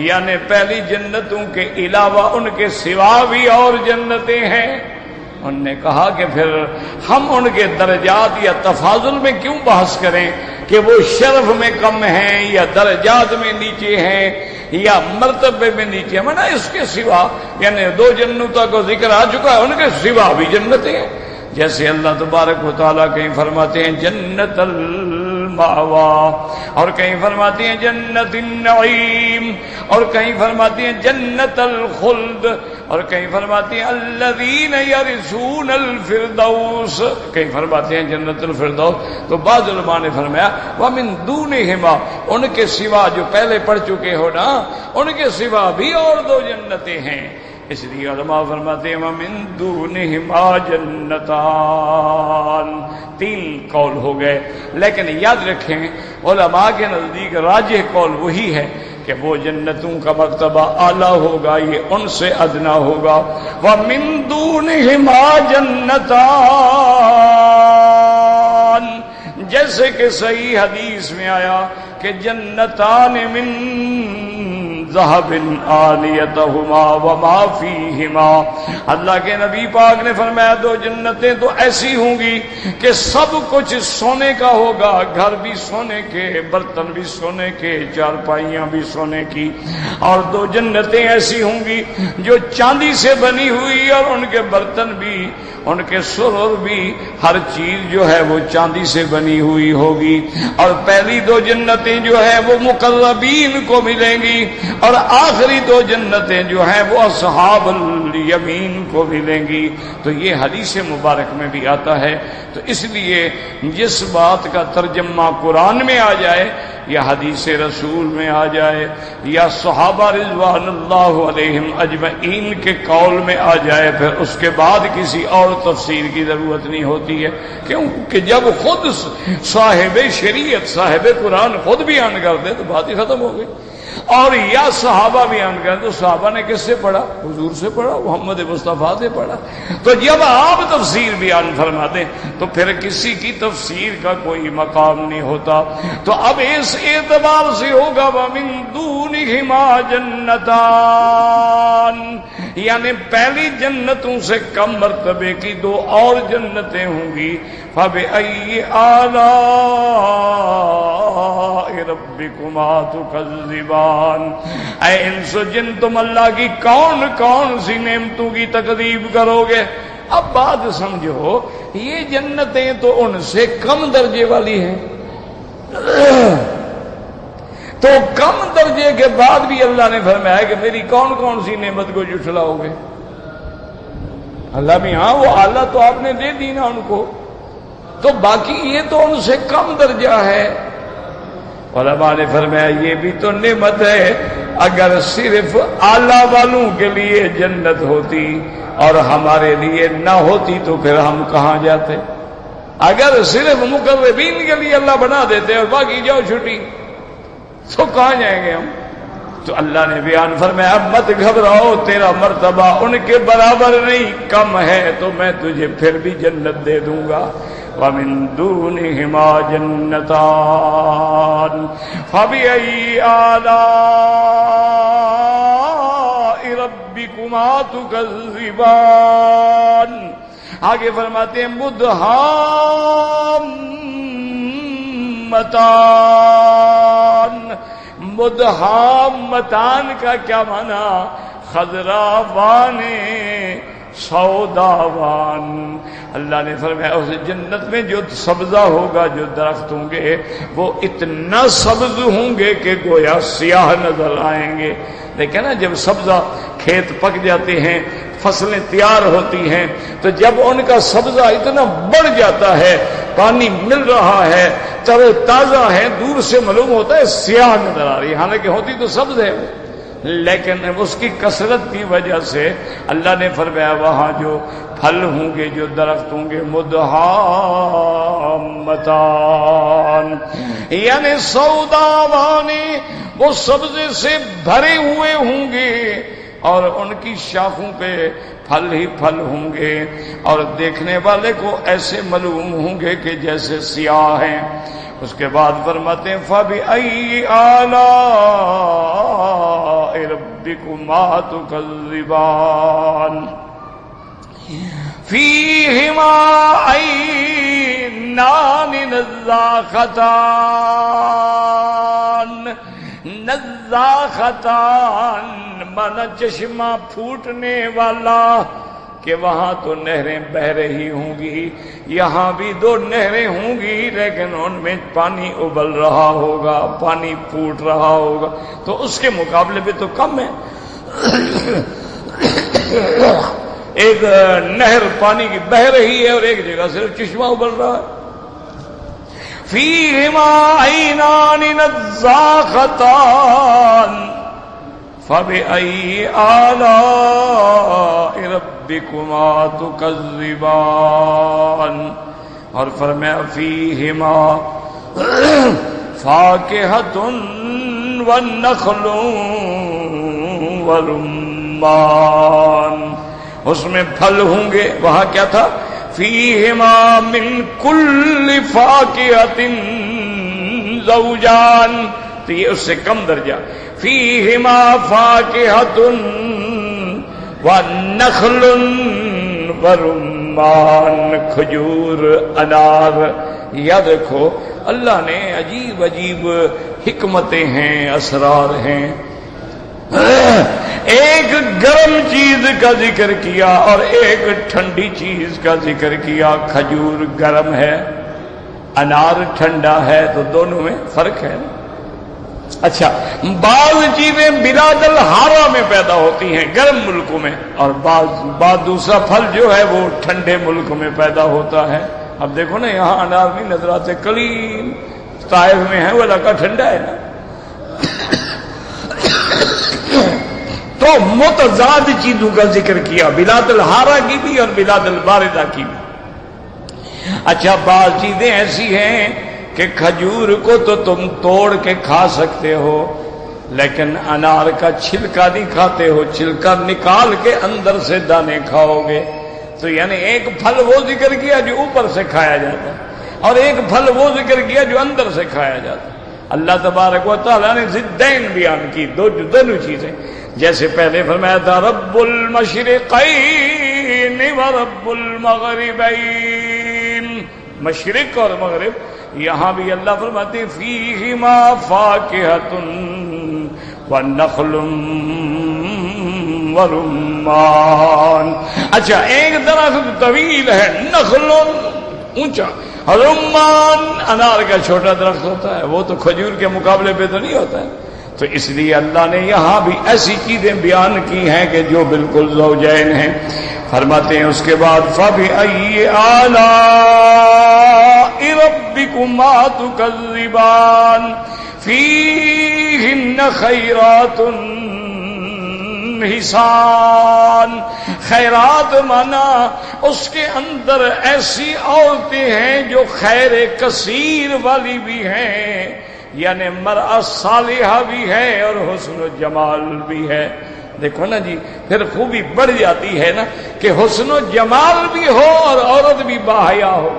یعنی پہلی جنتوں کے علاوہ ان کے سوا بھی اور جنتیں ہیں. انہوں نے کہا کہ پھر ہم ان کے درجات یا تفاضل میں کیوں بحث کریں کہ وہ شرف میں کم ہیں یا درجات میں نیچے ہیں یا مرتبے میں نیچے ہیں. مانا اس کے سوا، یعنی دو جنتوں کا ذکر آ چکا ہے، ان کے سوا بھی جنتیں ہیں. جیسے اللہ تبارک و تعالیٰ کہیں فرماتے ہیں جنت المأوا، اور کہیں فرماتے ہیں جنت النعیم، اور کہیں فرماتے ہیں جنت الخلد، اور کہیں فرماتے ہیں الذین یرثون الفردوس، کہیں فرماتے ہیں جنت الفردوس. تو بعض علماء نے فرمایا ومن دونہما، ان کے سوا جو پہلے پڑھ چکے ہو نا، ان کے سوا بھی اور دو جنتیں ہیں. اس لیے علماء فرماتے ہیں وَمِن دُونِهِمَا جَنَّتَانِ. تین قول ہو گئے، لیکن یاد رکھیں علماء کے نزدیک راجح قول وہی ہے کہ وہ جنتوں کا مرتبہ اعلیٰ ہوگا، یہ ان سے ادنا ہوگا. وَمِن دُونِهِمَا جَنَّتَانِ، جیسے کہ صحیح حدیث میں آیا کہ جنتان من ذهب آنیتهما وما فیہما. اللہ کے نبی پاک نے فرمایا دو جنتیں تو ایسی ہوں گی کہ سب کچھ سونے کا ہوگا، گھر بھی سونے کے، برتن بھی سونے کے، چارپائیاں بھی سونے کی. اور دو جنتیں ایسی ہوں گی جو چاندی سے بنی ہوئی، اور ان کے برتن بھی، ان کے سرور بھی، ہر چیز جو ہے وہ چاندی سے بنی ہوئی ہوگی. اور پہلی دو جنتیں جو ہے وہ مقربین کو ملیں گی، اور آخری دو جنتیں جو ہیں وہ اصحاب الیمین کو ملیں گی. تو یہ حدیث مبارک میں بھی آتا ہے. تو اس لیے جس بات کا ترجمہ قرآن میں آ جائے یا حدیث رسول میں آ جائے یا صحابہ رضوان اللہ علیہم اجمعین کے قول میں آ جائے، پھر اس کے بعد کسی اور تفسیر کی ضرورت نہیں ہوتی ہے. کیونکہ جب خود صاحب شریعت، صاحب قرآن خود بیان کر دے تو بات ہی ختم ہو گئی. اور یا صحابہ بیان کریں تو صحابہ نے کس سے پڑھا؟ حضور سے پڑھا، محمد مصطفیٰ سے پڑھا. تو جب آپ تفسیر بیان فرما دیں تو پھر کسی کی تفسیر کا کوئی مقام نہیں ہوتا. تو اب اس اعتبار سے ہوگا وَمِن دُونِهِمَا جَنَّتَانِ، یعنی پہلی جنتوں سے کم مرتبے کی دو اور جنتیں ہوں گی. فَبِأَيِّ آلَاءِ رَبِّكُمَا تُكَذِّبَانِ، اے انس و جن تم اللہ کی کون کون سی نعمتوں کی تکذیب کرو گے. اب بات سمجھو، یہ جنتیں تو ان سے کم درجے والی ہیں. تو کم درجے کے بعد بھی اللہ نے فرمایا کہ میری کون کون سی نعمت کو جھٹلاؤ گے؟ اللہ بھی ہاں وہ اعلیٰ تو آپ نے دے دی نا ان کو، تو باقی یہ تو ان سے کم درجہ ہے۔ علماء نے فرمایا یہ بھی تو نعمت ہے، اگر صرف اعلیٰ والوں کے لیے جنت ہوتی اور ہمارے لیے نہ ہوتی تو پھر ہم کہاں جاتے؟ اگر صرف مقربین کے لیے اللہ بنا دیتے اور باقی جاؤ چھٹی تو کہاں جائیں گے ہم؟ تو اللہ نے بیان فرمایا مت گھبراؤ، تیرا مرتبہ ان کے برابر نہیں، کم ہے تو میں تجھے پھر بھی جنت دے دوں گا۔ وَمِن دُونِهِمَا جَنَّتَانِ فَبِأَيِّ آلَاءِ رَبِّكُمَا تُكَذِّبَانِ۔ آگے فرماتے ہیں مدہامتان۔ مدہامتان کا کیا معنی؟ خضراوان سوداوان۔ اللہ نے فرمایا اس جنت میں جو سبزہ ہوگا، جو درخت ہوں گے وہ اتنا سبز ہوں گے کہ گویا سیاہ نظر آئیں گے۔ دیکھیں نا جب سبزہ کھیت پک جاتے ہیں، فصلیں تیار ہوتی ہیں، تو جب ان کا سبزہ اتنا بڑھ جاتا ہے، پانی مل رہا ہے، تر تازہ ہے، دور سے معلوم ہوتا ہے سیاہ نظر آ رہی ہے، حالانکہ ہوتی تو سبز ہے، لیکن اس کی کثرت کی وجہ سے اللہ نے فرمایا وہاں جو پھل ہوں گے، جو درخت ہوں گے، مدہامتان یعنی سوداوان، وہ سبزے سے بھرے ہوئے ہوں گے اور ان کی شاخوں پہ پھل ہی پھل ہوں گے، اور دیکھنے والے کو ایسے معلوم ہوں گے کہ جیسے سیاہ ہیں۔ اس کے بعد فرماتے ہیں فَبِأَيِّ آلَاءِ رَبِّكُمَا تُكَذِّبَانِ فِيهِمَا عَيْنَانِ نَضَّاخَتَانِ۔ نضاختان مانا چشمہ پھوٹنے والا، کہ وہاں تو نہریں بہ رہی ہوں گی، یہاں بھی دو نہریں ہوں گی، لیکن ان میں پانی ابل رہا ہوگا، پانی پھوٹ رہا ہوگا، تو اس کے مقابلے میں تو کم ہے۔ ایک نہر پانی کی بہ رہی ہے اور ایک جگہ صرف چشمہ ابل رہا ہے۔ فِيهِمَا عَيْنَانِ نَضَّاخَتَانِ فَبِأَيِّ آلَاءِ رَبِّكُمَا تُكَذِّبَانِ۔ اور فرمایا فِيهِمَا فَاكِهَةٌ وَالنَّخْلٌ وَالرُّمَّانُ۔ اس میں پھل ہوں گے، وہاں کیا تھا؟ فِيهِمَا مِن كُلِّ فَاكِهَةٍ زَوْجَانِ، تو یہ اس سے کم درجہ۔ فِيهِمَا فَاكِهَةٌ وَنَخْلٌ وَرُمَّانٌ، کھجور، انار۔ یا دیکھو اللہ نے عجیب عجیب حکمتیں ہیں، اسرار ہیں۔ ایک گرم چیز کا ذکر کیا اور ایک ٹھنڈی چیز کا ذکر کیا۔ کھجور گرم ہے، انار ٹھنڈا ہے، تو دونوں میں فرق ہے۔ اچھا، بعض چیزیں بلاد الحارہ میں پیدا ہوتی ہیں، گرم ملکوں میں، اور بعض دوسرا پھل جو ہے وہ ٹھنڈے ملک میں پیدا ہوتا ہے۔ اب دیکھو نا یہاں انار نہیں نظر آتے، کلیم طائف میں ہے، وہ علاقہ ٹھنڈا ہے نا۔ تو متضاد چیزوں کا ذکر کیا، بلاد الحارہ کی بھی اور بلاد الباردہ کی بھی۔ اچھا، بعض چیزیں ایسی ہیں کہ کھجور کو تو تم توڑ کے کھا سکتے ہو، لیکن انار کا چھلکا نہیں کھاتے ہو، چھلکا نکال کے اندر سے دانے کھاؤ گے۔ تو یعنی ایک پھل وہ ذکر کیا جو اوپر سے کھایا جاتا ہے، اور ایک پھل وہ ذکر کیا جو اندر سے کھایا جاتا ہے۔ اللہ تبارک و تعالیٰ نے ضدین بیان کی، دونوں چیزیں، جیسے پہلے فرمایا تھا رب المشرقین و رب المغربین، مشرق اور مغرب، یہاں بھی اللہ فرماتے ہیں فیہما فاکہۃ ونخل ورمان۔ اچھا، ایک درخت طویل ہے، نخل اونچا، رمان انار کا چھوٹا درخت ہوتا ہے، وہ تو کھجور کے مقابلے پہ تو نہیں ہوتا ہے. تو اس لیے اللہ نے یہاں بھی ایسی چیزیں بیان کی ہیں کہ جو بالکل زوجین ہیں. فرماتے ہیں اس کے بعد فَبِأَيِّ آلَاءِ رَبِّكُمَا تُكَذِّبَانِ فِيهِنَّ خَيْرَاتٌ حسان. خیرات مانا اس کے اندر ایسی عورتیں ہیں جو خیر کثیر والی بھی ہیں، یعنی مرأة صالحہ بھی ہے اور حسن و جمال بھی ہے. دیکھو نا جی، پھر خوبی بڑھ جاتی ہے نا کہ حسن و جمال بھی ہو اور عورت بھی باحیا ہو.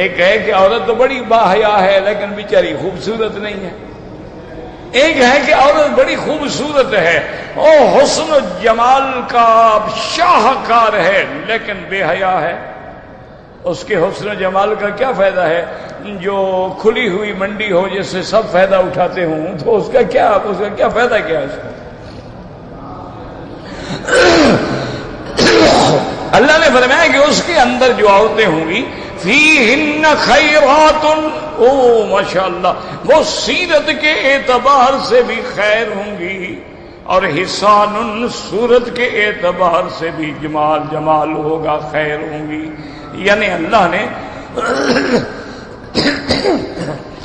ایک ہے کہ عورت تو بڑی باحیا ہے لیکن بیچاری خوبصورت نہیں ہے. ایک ہے کہ عورت بڑی خوبصورت ہے اور حسن و جمال کا شاہکار ہے لیکن بے حیا ہے. اس کے حسن و جمال کا کیا فائدہ ہے؟ جو کھلی ہوئی منڈی ہو جس سے سب فائدہ اٹھاتے ہوں تو اس کا کیا فائدہ کیا ہے اس کو؟ اللہ نے فرمایا کہ اس کے اندر جو عورتیں ہوں گی فیہن خیرات، او ماشاءاللہ وہ سیرت کے اعتبار سے بھی خیر ہوں گی اور حسان صورت کے اعتبار سے بھی جمال ہوگا، خیر ہوں گی. یعنی اللہ نے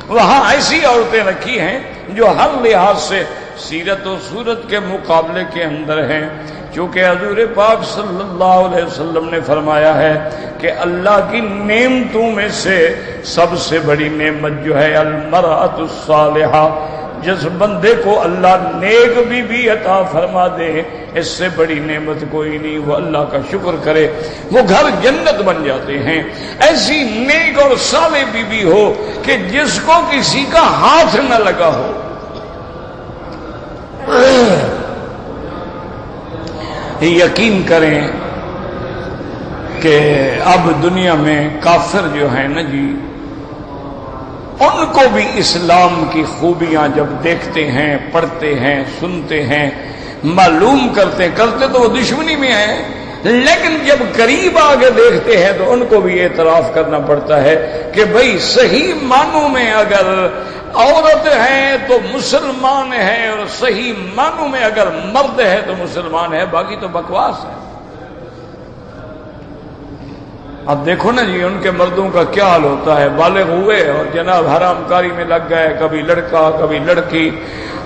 وہاں ایسی عورتیں رکھی ہیں جو ہر لحاظ سے سیرت و صورت کے مقابلے کے اندر ہیں. چونکہ حضور پاک صلی اللہ علیہ وسلم نے فرمایا ہے کہ اللہ کی نعمتوں میں سے سب سے بڑی نعمت جو ہے المرأۃ الصالحہ، جس بندے کو اللہ نیک بھی عطا فرما دے اس سے بڑی نعمت کوئی نہیں. وہ اللہ کا شکر کرے، وہ گھر جنت بن جاتے ہیں. ایسی نیک اور صالح بھی ہو کہ جس کو کسی کا ہاتھ نہ لگا ہو. یقین کریں کہ اب دنیا میں کافر جو ہیں نا جی، ان کو بھی اسلام کی خوبیاں جب دیکھتے ہیں، پڑھتے ہیں، سنتے ہیں، معلوم کرتے تو وہ دشمنی میں ہیں، لیکن جب قریب آگے دیکھتے ہیں تو ان کو بھی اعتراف کرنا پڑتا ہے کہ بھئی صحیح معنوں میں اگر عورت ہے تو مسلمان ہے اور صحیح معنوں میں اگر مرد ہے تو مسلمان ہے، باقی تو بکواس ہے. اب دیکھو نا جی ان کے مردوں کا کیا حال ہوتا ہے، بالغ ہوئے اور جناب حرام کاری میں لگ گئے، کبھی لڑکا کبھی لڑکی،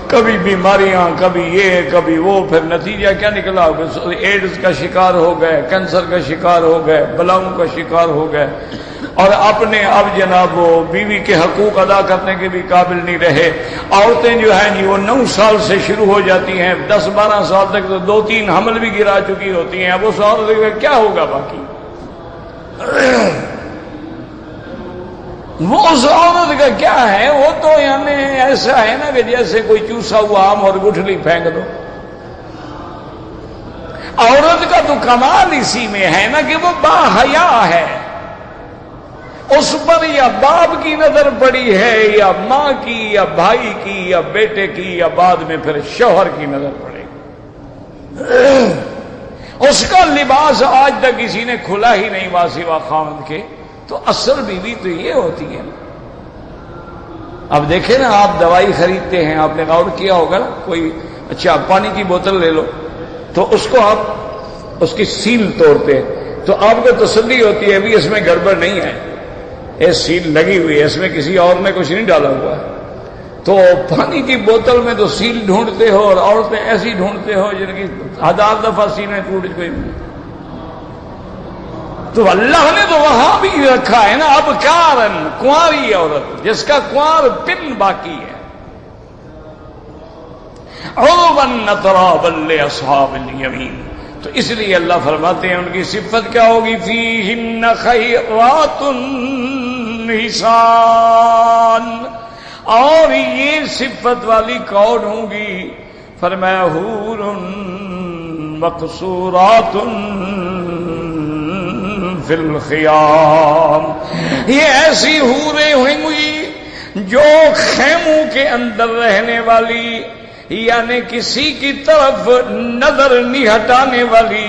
کبھی بیماریاں کبھی یہ کبھی وہ، پھر نتیجہ کیا نکلا؟ ایڈز کا شکار ہو گئے، کینسر کا شکار ہو گئے، بلاؤں کا شکار ہو گئے اور اپنے اب جناب وہ بیوی کے حقوق ادا کرنے کے بھی قابل نہیں رہے. عورتیں جو ہیں جی وہ 9 سال سے شروع ہو جاتی ہیں، 10-12 سال تک تو 2-3 حمل بھی گرا چکی ہوتی ہیں. اب اس عورت کا کیا ہوگا باقی؟ وہ اس عورت کا کیا ہے؟ وہ تو یعنی ایسا ہے نا کہ جیسے کوئی چوسا ہوا آم اور گٹھلی پھینک دو. عورت کا تو کمال اسی میں ہے نا کہ وہ باحیا ہے. اس پر یا باپ کی نظر پڑی ہے یا ماں کی یا بھائی کی یا بیٹے کی یا بعد میں پھر شوہر کی نظر پڑے. اس کا لباس آج تک کسی نے کھلا ہی نہیں سوا خاوند کے. تو اصل بیوی تو یہ ہوتی ہے. اب دیکھیں نا، آپ دوائی خریدتے ہیں، آپ نے غور کیا ہوگا نا، کوئی اچھا پانی کی بوتل لے لو تو اس کو آپ اس کی سیل توڑتے ہیں تو آپ کو تسلی ہوتی ہے بھی اس میں گڑبڑ نہیں ہے، یہ سیل لگی ہوئی ہے، اس میں کسی اور نے کچھ نہیں ڈالا ہوا ہے. تو پانی کی بوتل میں تو سیل ڈھونڈتے ہو اور عورتیں ایسی ڈھونڈتے ہو جن کی 1000 دفعہ سیلیں ٹوٹ گئی. تو اللہ نے تو وہاں بھی رکھا ہے نا اب کارن، کنواری عورت جس کا کنوار پن باقی ہے. عربا ترابا لاصحاب الیمین. تو اس لیے اللہ فرماتے ہیں ان کی صفت کیا ہوگی؟ فیہن خیرات حسان. اور یہ صفت والی کون ہوں گی؟ فرمایا حور مقصورات فی الخیام. یہ ایسی حوریں ہوئیں گی جو خیموں کے اندر رہنے والی، یعنی کسی کی طرف نظر نہیں ہٹانے والی،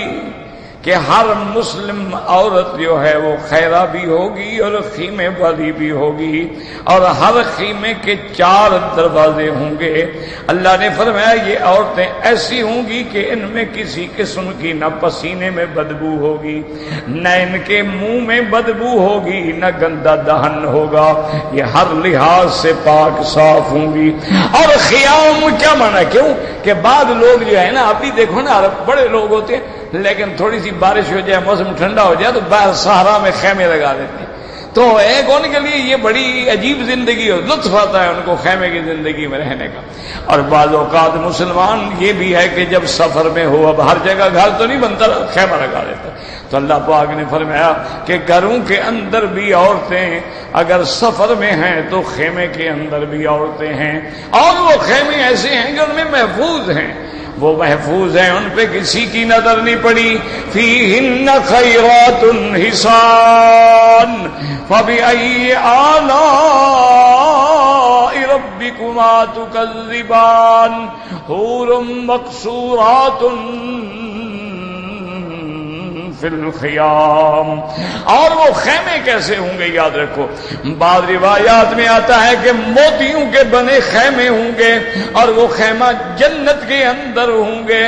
کہ ہر مسلم عورت جو ہے وہ خیرہ بھی ہوگی اور خیمے والی بھی ہوگی، اور ہر خیمے کے 4 دروازے ہوں گے۔ اللہ نے فرمایا یہ عورتیں ایسی ہوں گی کہ ان میں کسی قسم کی نہ پسینے میں بدبو ہوگی، نہ ان کے منہ میں بدبو ہوگی، نہ گندا دہن ہوگا، یہ ہر لحاظ سے پاک صاف ہوں گی۔ اور خیام کیا معنی؟ کیوں کہ بعض لوگ جو ہے نا، ابھی دیکھو نا عرب بڑے لوگ ہوتے ہیں لیکن تھوڑی سی بارش ہو جائے، موسم ٹھنڈا ہو جائے تو باہر صحرا میں خیمے لگا دیتے ہیں۔ تو ایک ان کے لیے یہ بڑی عجیب زندگی اور لطف آتا ہے ان کو خیمے کی زندگی میں رہنے کا۔ اور بعض اوقات مسلمان یہ بھی ہے کہ جب سفر میں ہو، اب ہر جگہ گھر تو نہیں بنتا، خیمہ لگا دیتا، تو اللہ پاک نے فرمایا کہ گھروں کے اندر بھی عورتیں اگر سفر میں ہیں تو خیمے کے اندر بھی عورتیں ہیں، اور وہ خیمے ایسے ہیں کہ ان میں محفوظ ہیں، وہ محفوظ ہیں، ان پہ کسی کی نظر نہیں پڑی۔ فیہن خیرات حسان فبأئی آلاء ربکما تکذبان حور مقصورات فی الخیام۔ اور وہ خیمے کیسے ہوں گے یاد رکھو، بعض روایات میں آتا ہے کہ موتیوں کے بنے خیمے ہوں گے، اور وہ خیمہ جنت کے اندر ہوں گے،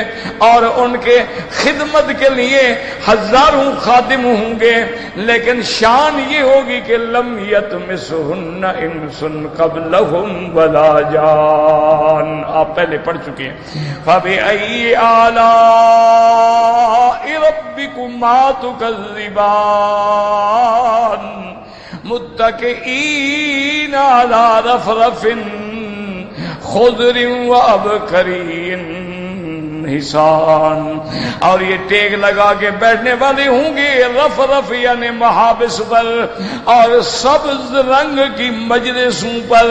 اور ان کے خدمت کے لیے ہزاروں خادم ہوں گے، لیکن شان یہ ہوگی کہ لم یطمسہن انس قبلہم ولا جان۔ آپ پہلے پڑھ چکے ہیں، فبأئی آلاء ربکما تکذبان متکئین علی رفرف خضر وابکری حسان۔ اور یہ ٹیک لگا کے بیٹھنے والے ہوں گے رف رف یعنی محابس پر، اور سبز رنگ کی مجلسوں پر،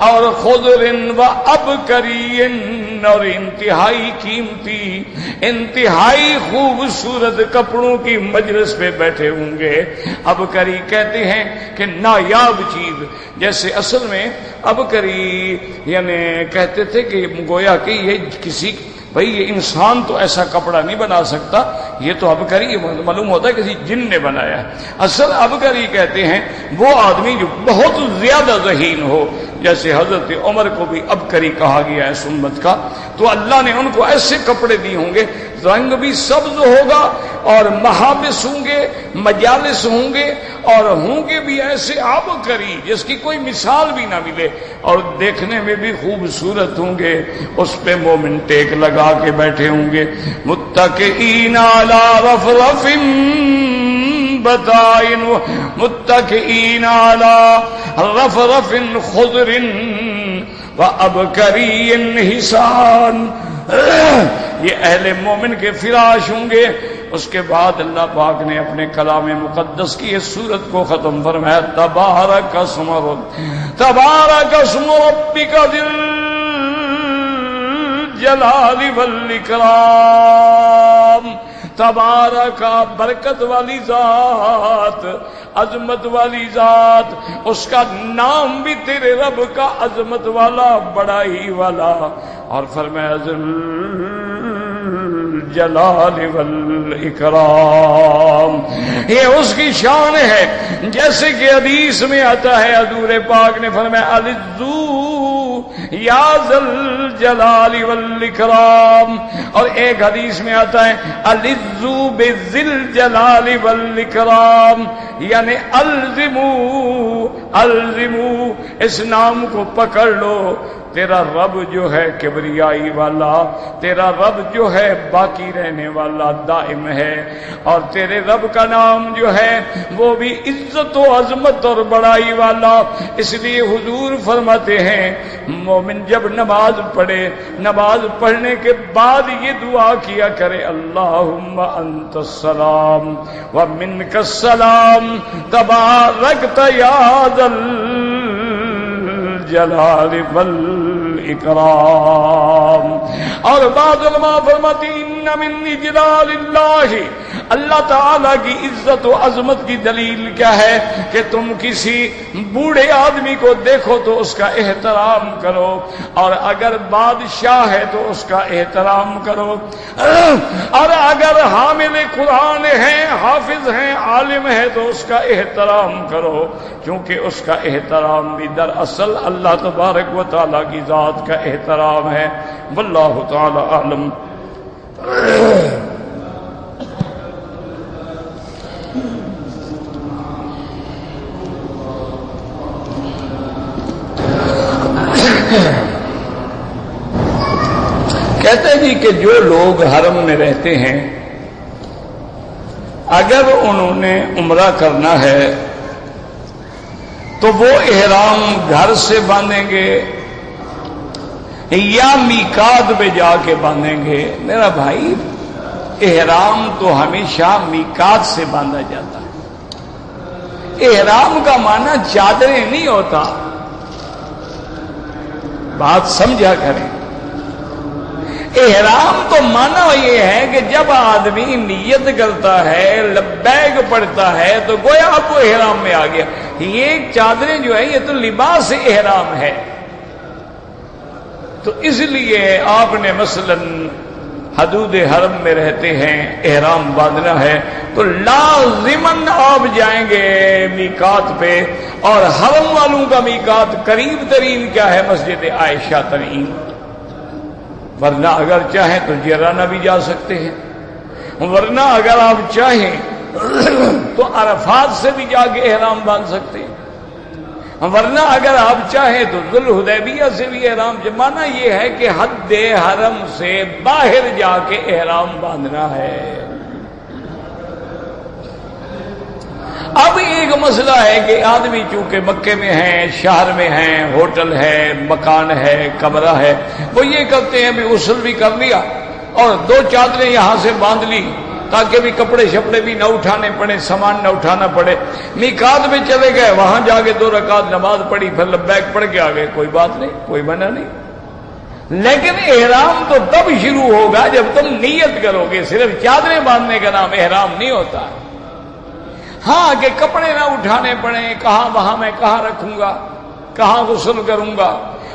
اور خضر وابکری، اور انتہائی قیمتی انتہائی خوبصورت کپڑوں کی مجلس پہ بیٹھے ہوں گے۔ ابکری کہتے ہیں کہ نایاب چیز، جیسے اصل میں ابکری یعنی کہتے تھے کہ گویا کہ یہ کسی بھئی یہ انسان تو ایسا کپڑا نہیں بنا سکتا، یہ تو ابکری معلوم ہوتا ہے کسی جن نے بنایا ہے۔ اصل ابکری کہتے ہیں وہ آدمی جو بہت زیادہ ذہین ہو، جیسے حضرت عمر کو بھی ابکری کہا گیا ہے سنت کا، تو اللہ نے ان کو ایسے کپڑے دیے ہوں گے، رنگ بھی سبز ہوگا، اور محابس ہوں گے، مجالس ہوں گے، اور ہوں گے بھی ایسے ابکری جس کی کوئی مثال بھی نہ ملے، اور دیکھنے میں بھی خوبصورت ہوں گے۔ اس پہ مومن ٹیک لگا کے بیٹھے ہوں گے، متکئین علی رفرف بطائن متکئین علی رفرف خضر وابکری حسان۔ یہ اہل مومن کے فراش ہوں گے۔ اس کے بعد اللہ پاک نے اپنے کلام مقدس کی اس سورت کو ختم فرمایا، تبارک اسم ربک ذی الجلال والاکرام۔ تبارک برکت والی ذات، عظمت والی ذات، اس کا نام بھی تیرے رب کا عظمت والا، بڑائی والا، اور فرمایا ذل الجلال والاکرام۔ یہ اس کی شان ہے، جیسے کہ حدیث میں آتا ہے حضور پاک نے فرمایا العزو یا ذل جلال والاکرام، اور ایک حدیث میں آتا ہے العزو بذل جلال والاکرام، یعنی الزمو اس نام کو پکڑ لو، تیرا رب جو ہے کبریائی والا، تیرا رب جو ہے باقی رہنے والا دائم ہے، اور تیرے رب کا نام جو ہے وہ بھی عزت و عظمت اور بڑائی والا۔ اس لیے حضور فرماتے ہیں مومن جب نماز پڑھے، نماز پڑھنے کے بعد یہ دعا کیا کرے، اللہم انت السلام ومنک السلام تبارکت یا ذل جلال والاکرام۔ اور بعض علماء فرماتے ہیں ان من اجلال اللہ، اللہ تعالی کی عزت و عظمت کی دلیل کیا ہے کہ تم کسی بوڑھے آدمی کو دیکھو تو اس کا احترام کرو، اور اگر بادشاہ ہے تو اس کا احترام کرو، اور اگر حامل قرآن ہیں، حافظ ہیں، عالم ہے تو اس کا احترام کرو، کیونکہ اس کا احترام بھی دراصل اللہ تبارک و تعالی کی ذات کا احترام ہے۔ واللہ تعالی اعلم۔ کہتے ہیں جی کہ جو لوگ حرم میں رہتے ہیں اگر انہوں نے عمرہ کرنا ہے تو وہ احرام گھر سے باندھیں گے یا میقات پہ جا کے باندھیں گے؟ میرا بھائی احرام تو ہمیشہ میقات سے باندھا جاتا ہے۔ احرام کا معنی چادریں نہیں ہوتا، بات سمجھا کریں۔ احرام تو معنی یہ ہے کہ جب آدمی نیت کرتا ہے، لبیک پڑھتا ہے، تو گویا اب وہ احرام میں آ گیا۔ یہ چادریں جو ہے یہ تو لباس احرام ہے، تو اس لیے آپ نے مثلا حدود حرم میں رہتے ہیں، احرام باندھنا ہے تو لازماً آپ جائیں گے میقات پہ، اور حرم والوں کا میقات قریب ترین کیا ہے؟ مسجد عائشہ ترین، ورنہ اگر چاہیں تو جرانہ بھی جا سکتے ہیں، ورنہ اگر آپ چاہیں تو عرفات سے بھی جا کے احرام باندھ سکتے ہیں، ورنہ اگر آپ چاہیں تو ذوالحدیبیہ سے بھی احرام۔ مانا یہ ہے کہ حد حرم سے باہر جا کے احرام باندھنا ہے۔ اب ایک مسئلہ ہے کہ آدمی چونکہ مکے میں ہیں، شہر میں ہیں، ہوٹل ہے، مکان ہے، کمرہ ہے، وہ یہ کرتے ہیں بھی غسل بھی کر لیا اور دو چادریں یہاں سے باندھ لی تاکہ بھی کپڑے شپڑے بھی نہ اٹھانے پڑے، سامان نہ اٹھانا پڑے۔ میقات میں چلے گئے، وہاں جا کے 2 رکعت نماز پڑھی، پھر لبیک پڑھ کے آ گئے، کوئی بات نہیں، کوئی منع نہیں۔ لیکن احرام تو تب شروع ہوگا جب تم نیت کرو گے۔ صرف چادریں باندھنے کا نام احرام نہیں ہوتا۔ ہاں کہ کپڑے نہ اٹھانے پڑیں، کہاں وہاں میں کہاں رکھوں گا، کہاں غسل کروں گا،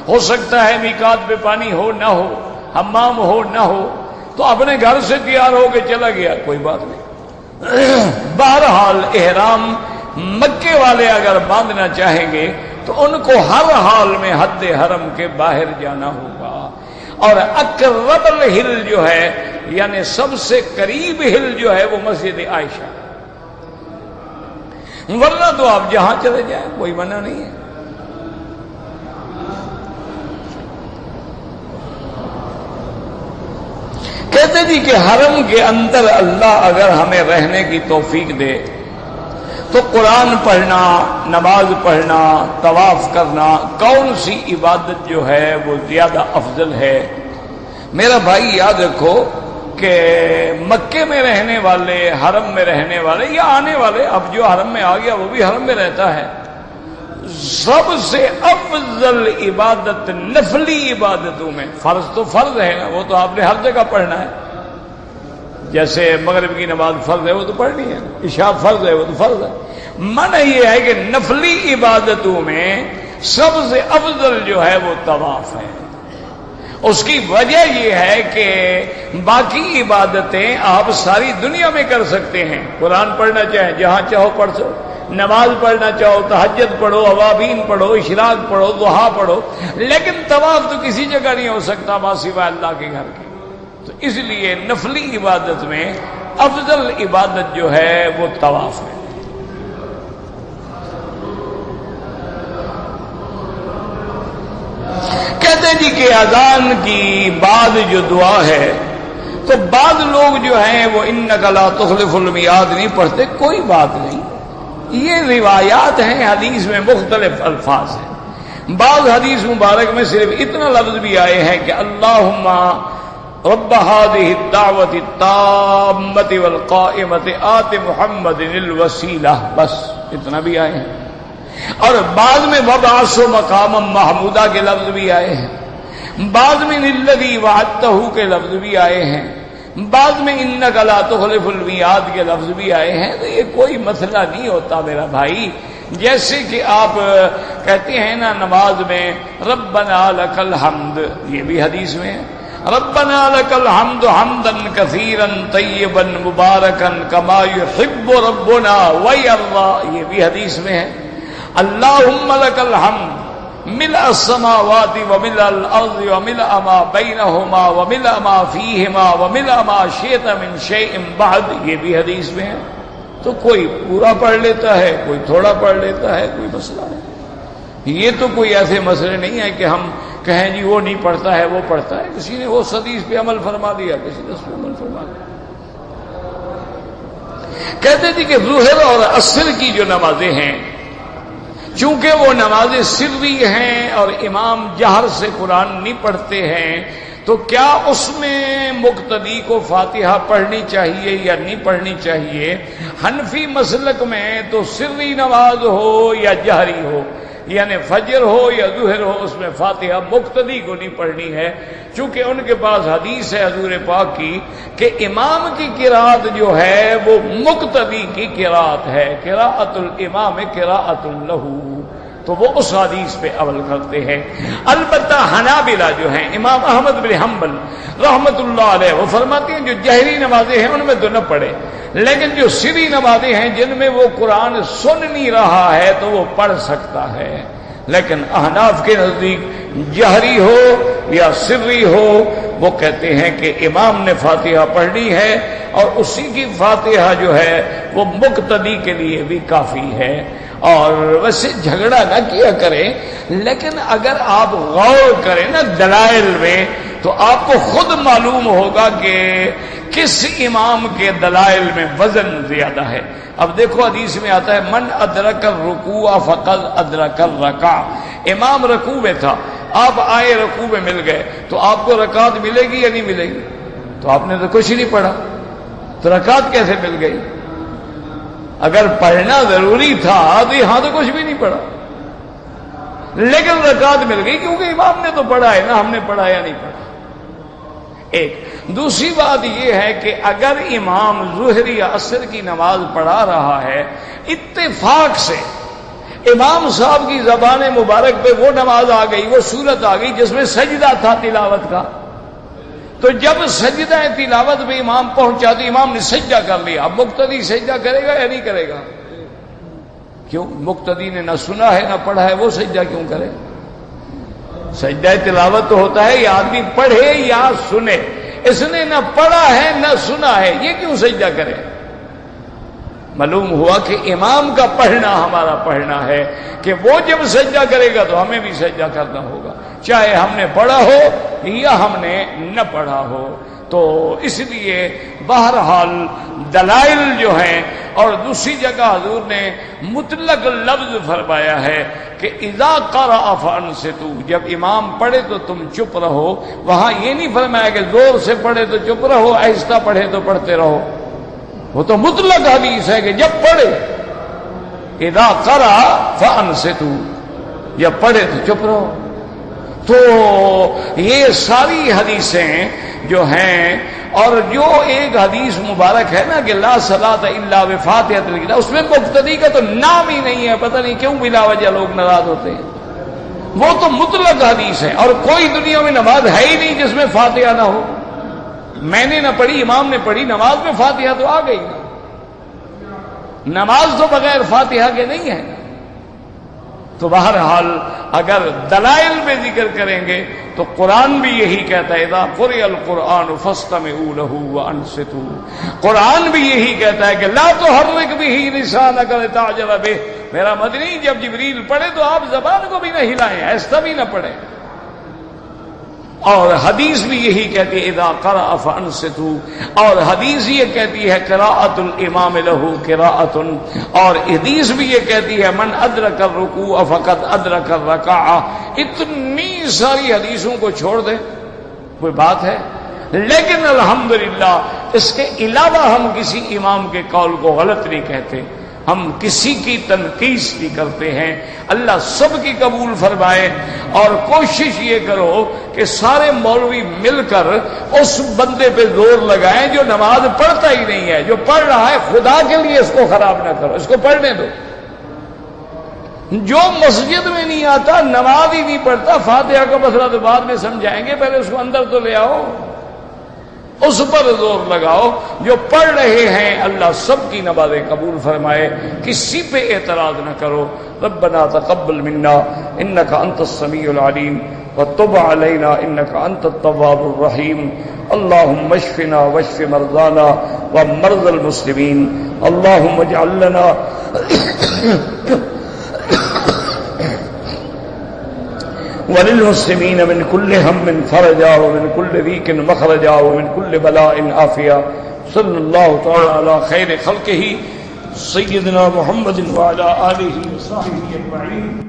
ہو سکتا ہے میقات پہ پانی ہو نہ ہو، حمام ہو نہ ہو، تو اپنے گھر سے تیار ہو کے چلا گیا، کوئی بات نہیں۔ بہرحال احرام مکے والے اگر باندھنا چاہیں گے تو ان کو ہر حال میں حد حرم کے باہر جانا ہوگا، اور اقرب الحل جو ہے یعنی سب سے قریب ہل جو ہے وہ مسجد عائشہ، ورنہ تو آپ جہاں چلے جائیں کوئی منع نہیں ہے۔ کہتے جی کہ حرم کے اندر اللہ اگر ہمیں رہنے کی توفیق دے تو قرآن پڑھنا، نماز پڑھنا، طواف کرنا، کون سی عبادت جو ہے وہ زیادہ افضل ہے؟ میرا بھائی یاد رکھو کہ مکے میں رہنے والے، حرم میں رہنے والے یا آنے والے، اب جو حرم میں آ گیا وہ بھی حرم میں رہتا ہے، سب سے افضل عبادت نفلی عبادتوں میں، فرض تو فرض ہے نا، وہ تو آپ نے ہر جگہ پڑھنا ہے، جیسے مغرب کی نماز فرض ہے وہ تو پڑھنی ہے، عشاء فرض ہے وہ تو فرض ہے۔ معنی یہ ہے کہ نفلی عبادتوں میں سب سے افضل جو ہے وہ طواف ہے۔ اس کی وجہ یہ ہے کہ باقی عبادتیں آپ ساری دنیا میں کر سکتے ہیں، قرآن پڑھنا چاہیں جہاں چاہو پڑھ سو، نماز پڑھنا چاہو، تہجد پڑھو، اوابین پڑھو، اشراق پڑھو، ضحیٰ پڑھو، لیکن طواف تو کسی جگہ نہیں ہو سکتا ماں سوائے اللہ کے گھر کے۔ تو اس لیے نفلی عبادت میں افضل عبادت جو ہے وہ طواف ہے۔ کہتے ہیں جی کہ اذان کی بعد جو دعا ہے تو بعض لوگ جو ہیں وہ انک لا تخلف المیعاد نہیں پڑھتے، کوئی بات نہیں، یہ روایات ہیں، حدیث میں مختلف الفاظ ہیں۔ بعض حدیث مبارک میں صرف اتنا لفظ بھی آئے ہیں کہ اللہم رب هذه الدعوة التامة والقائمة آت محمد الوسیلہ، بس اتنا بھی آئے ہیں۔ اور بعد میں وبعث مقاما محمودہ کے لفظ بھی آئے ہیں، بعد میں الذی وعدتہ کے لفظ بھی آئے ہیں، بعد میں انک لا تخلف المیعاد کے لفظ بھی آئے ہیں، تو یہ کوئی مسئلہ نہیں ہوتا میرا بھائی۔ جیسے کہ آپ کہتے ہیں نا نماز میں ربنا لک الحمد، یہ بھی حدیث میں ہے، ربنا لک الحمد حمدا کثیرا طیبا مبارکا کما یحب ربنا ویرضی، یہ بھی حدیث میں ہے، اللہم لک الحمد ملء السماوات وملء الارض وملء ما بینہما وملء ما فیہما وملء ما شئت من شیء بعد، یہ بھی حدیث میں ہے۔ تو کوئی پورا پڑھ لیتا ہے، کوئی تھوڑا پڑھ لیتا ہے، کوئی مسئلہ نہیں۔ یہ تو کوئی ایسے مسئلے نہیں ہے کہ ہم کہیں جی وہ نہیں پڑھتا ہے وہ پڑھتا ہے، کسی نے وہ حدیث پہ عمل فرما دیا، کسی نے اس پہ عمل فرما دیا۔ کہتے تھے کہ ظہر اور عصر کی جو نمازیں ہیں، چونکہ وہ نمازیں سری ہیں اور امام جہر سے قرآن نہیں پڑھتے ہیں، تو کیا اس میں مقتدی کو فاتحہ پڑھنی چاہیے یا نہیں پڑھنی چاہیے؟ حنفی مسلک میں تو سری نماز ہو یا جہری ہو، یعنی فجر ہو یا ظہر ہو، اس میں فاتحہ مقتدی کو نہیں پڑھنی ہے، چونکہ ان کے پاس حدیث ہے حضور پاک کی کہ امام کی قرات جو ہے وہ مقتدی کی قرات ہے، قراءت الامام قراءت لہو، تو وہ اس حدیث پہ عمل کرتے ہیں۔ البتہ حنابلہ جو ہیں، امام احمد بن حنبل رحمت اللہ علیہ، وہ فرماتے ہیں جو جہری نمازیں ہیں ان میں تو نہ پڑھے، لیکن جو سری نمازیں ہیں جن میں وہ قرآن سن نہیں رہا ہے تو وہ پڑھ سکتا ہے۔ لیکن احناف کے نزدیک جہری ہو یا سری ہو، وہ کہتے ہیں کہ امام نے فاتحہ پڑھنی ہے، اور اسی کی فاتحہ جو ہے وہ مقتدی کے لیے بھی کافی ہے۔ اور ویسے جھگڑا نہ کیا کریں، لیکن اگر آپ غور کریں نا دلائل میں تو آپ کو خود معلوم ہوگا کہ کس امام کے دلائل میں وزن زیادہ ہے۔ اب دیکھو حدیث میں آتا ہے من ادرک الرکوع فقد ادرک الرکعہ، امام رکوع میں تھا، آپ آئے رکوع میں مل گئے، تو آپ کو رکعت ملے گی یا نہیں ملے گی؟ تو آپ نے تو کچھ نہیں پڑھا، تو رکعت کیسے مل گئی؟ اگر پڑھنا ضروری تھا تو یہاں تو کچھ بھی نہیں پڑھا، لیکن رکعت مل گئی کیونکہ امام نے تو پڑھا ہے نا، ہم نے پڑھا یا نہیں پڑھا۔ ایک دوسری بات یہ ہے کہ اگر امام ظہر یا عصر کی نماز پڑھا رہا ہے، اتفاق سے امام صاحب کی زبان مبارک پہ وہ نماز آ گئی، وہ صورت آ گئی جس میں سجدہ تھا تلاوت کا، تو جب سجدہ تلاوت میں امام پہنچا تو امام نے سجدہ کر لیا، اب مقتدی سجدہ کرے گا یا نہیں کرے گا؟ کیوں؟ مقتدی نے نہ سنا ہے نہ پڑھا ہے، وہ سجدہ کیوں کرے؟ سجدہ تلاوت تو ہوتا ہے یا آدمی پڑھے یا سنے، اس نے نہ پڑھا ہے نہ سنا ہے، یہ کیوں سجدہ کرے؟ معلوم ہوا کہ امام کا پڑھنا ہمارا پڑھنا ہے کہ وہ جب سجدہ کرے گا تو ہمیں بھی سجدہ کرنا ہوگا، چاہے ہم نے پڑھا ہو یا ہم نے نہ پڑھا ہو۔ تو اس لیے بہرحال دلائل جو ہیں، اور دوسری جگہ حضور نے مطلق لفظ فرمایا ہے کہ اذا قرأ فانصتوا، جب امام پڑھے تو تم چپ رہو، وہاں یہ نہیں فرمایا کہ زور سے پڑھے تو چپ رہو، آہستہ پڑھے تو پڑھتے رہو، وہ تو مطلق حدیث ہے کہ جب پڑھے اذا قرأ فانصتوا، جب پڑھے تو چپ رہو۔ تو یہ ساری حدیثیں جو ہیں، اور جو ایک حدیث مبارک ہے نا کہ لا صلاۃ الا بفاتحۃ الکتاب، اس میں مقتدی کا تو نام ہی نہیں ہے، پتہ نہیں کیوں بلا وجہ لوگ ناراض ہوتے ہیں، وہ تو مطلق حدیث ہے، اور کوئی دنیا میں نماز ہے ہی نہیں جس میں فاتحہ نہ ہو۔ میں نے نہ پڑھی، امام نے پڑھی، نماز میں فاتحہ تو آ گئی نا، نماز تو بغیر فاتحہ کے نہیں ہے۔ تو بہرحال اگر دلائل میں ذکر کریں گے تو قرآن بھی یہی کہتا ہے اذا قرئ القرآن فاستمعوا له وانصتوا، قرآن بھی یہی کہتا ہے کہ لا تحرک به لسانک لتعجل به، میرا مدنی جب جبریل پڑھے تو آپ زبان کو بھی نہ ہلائیں، ایسا بھی نہ پڑھیں۔ اور حدیث بھی یہی کہتی ہے اذا قرأ فانصتوا، اور حدیث یہ کہتی ہے قراءۃ الامام له قراءۃ، اور حدیث بھی یہ کہتی ہے من ادرک الرکوع فقد ادرک الرکعہ۔ اتنی ساری حدیثوں کو چھوڑ دیں کوئی بات ہے، لیکن الحمدللہ اس کے علاوہ ہم کسی امام کے قول کو غلط نہیں کہتے۔ ہم کسی کی تنقید نہیں کرتے ہیں، اللہ سب کی قبول فرمائے۔ اور کوشش یہ کرو کہ سارے مولوی مل کر اس بندے پہ زور لگائیں جو نماز پڑھتا ہی نہیں ہے، جو پڑھ رہا ہے خدا کے لیے اس کو خراب نہ کرو، اس کو پڑھنے دو۔ جو مسجد میں نہیں آتا، نماز ہی نہیں پڑھتا، فاتحہ کا مسئلہ تو بعد میں سمجھائیں گے، پہلے اس کو اندر تو لے آؤ، اس پر زور لگاؤ۔ جو پڑھ رہے ہیں اللہ سب کی نمازیں قبول فرمائے، کسی پہ اعتراض نہ کرو۔ ربنا تقبل منا انك انت السميع العليم وتب علينا انك انت التواب الرحيم۔ اللهم اشفنا واشف مرضانا ومرضى المسلمين۔ اللهم اجعل لنا وللمسلمين من كل هم فرجا ومن كل ضيق مخرجا ومن كل بلاء عافيا۔ صلى الله تعالى على خير خلقه سيدنا محمد وعلى آله وصحبه أجمعين۔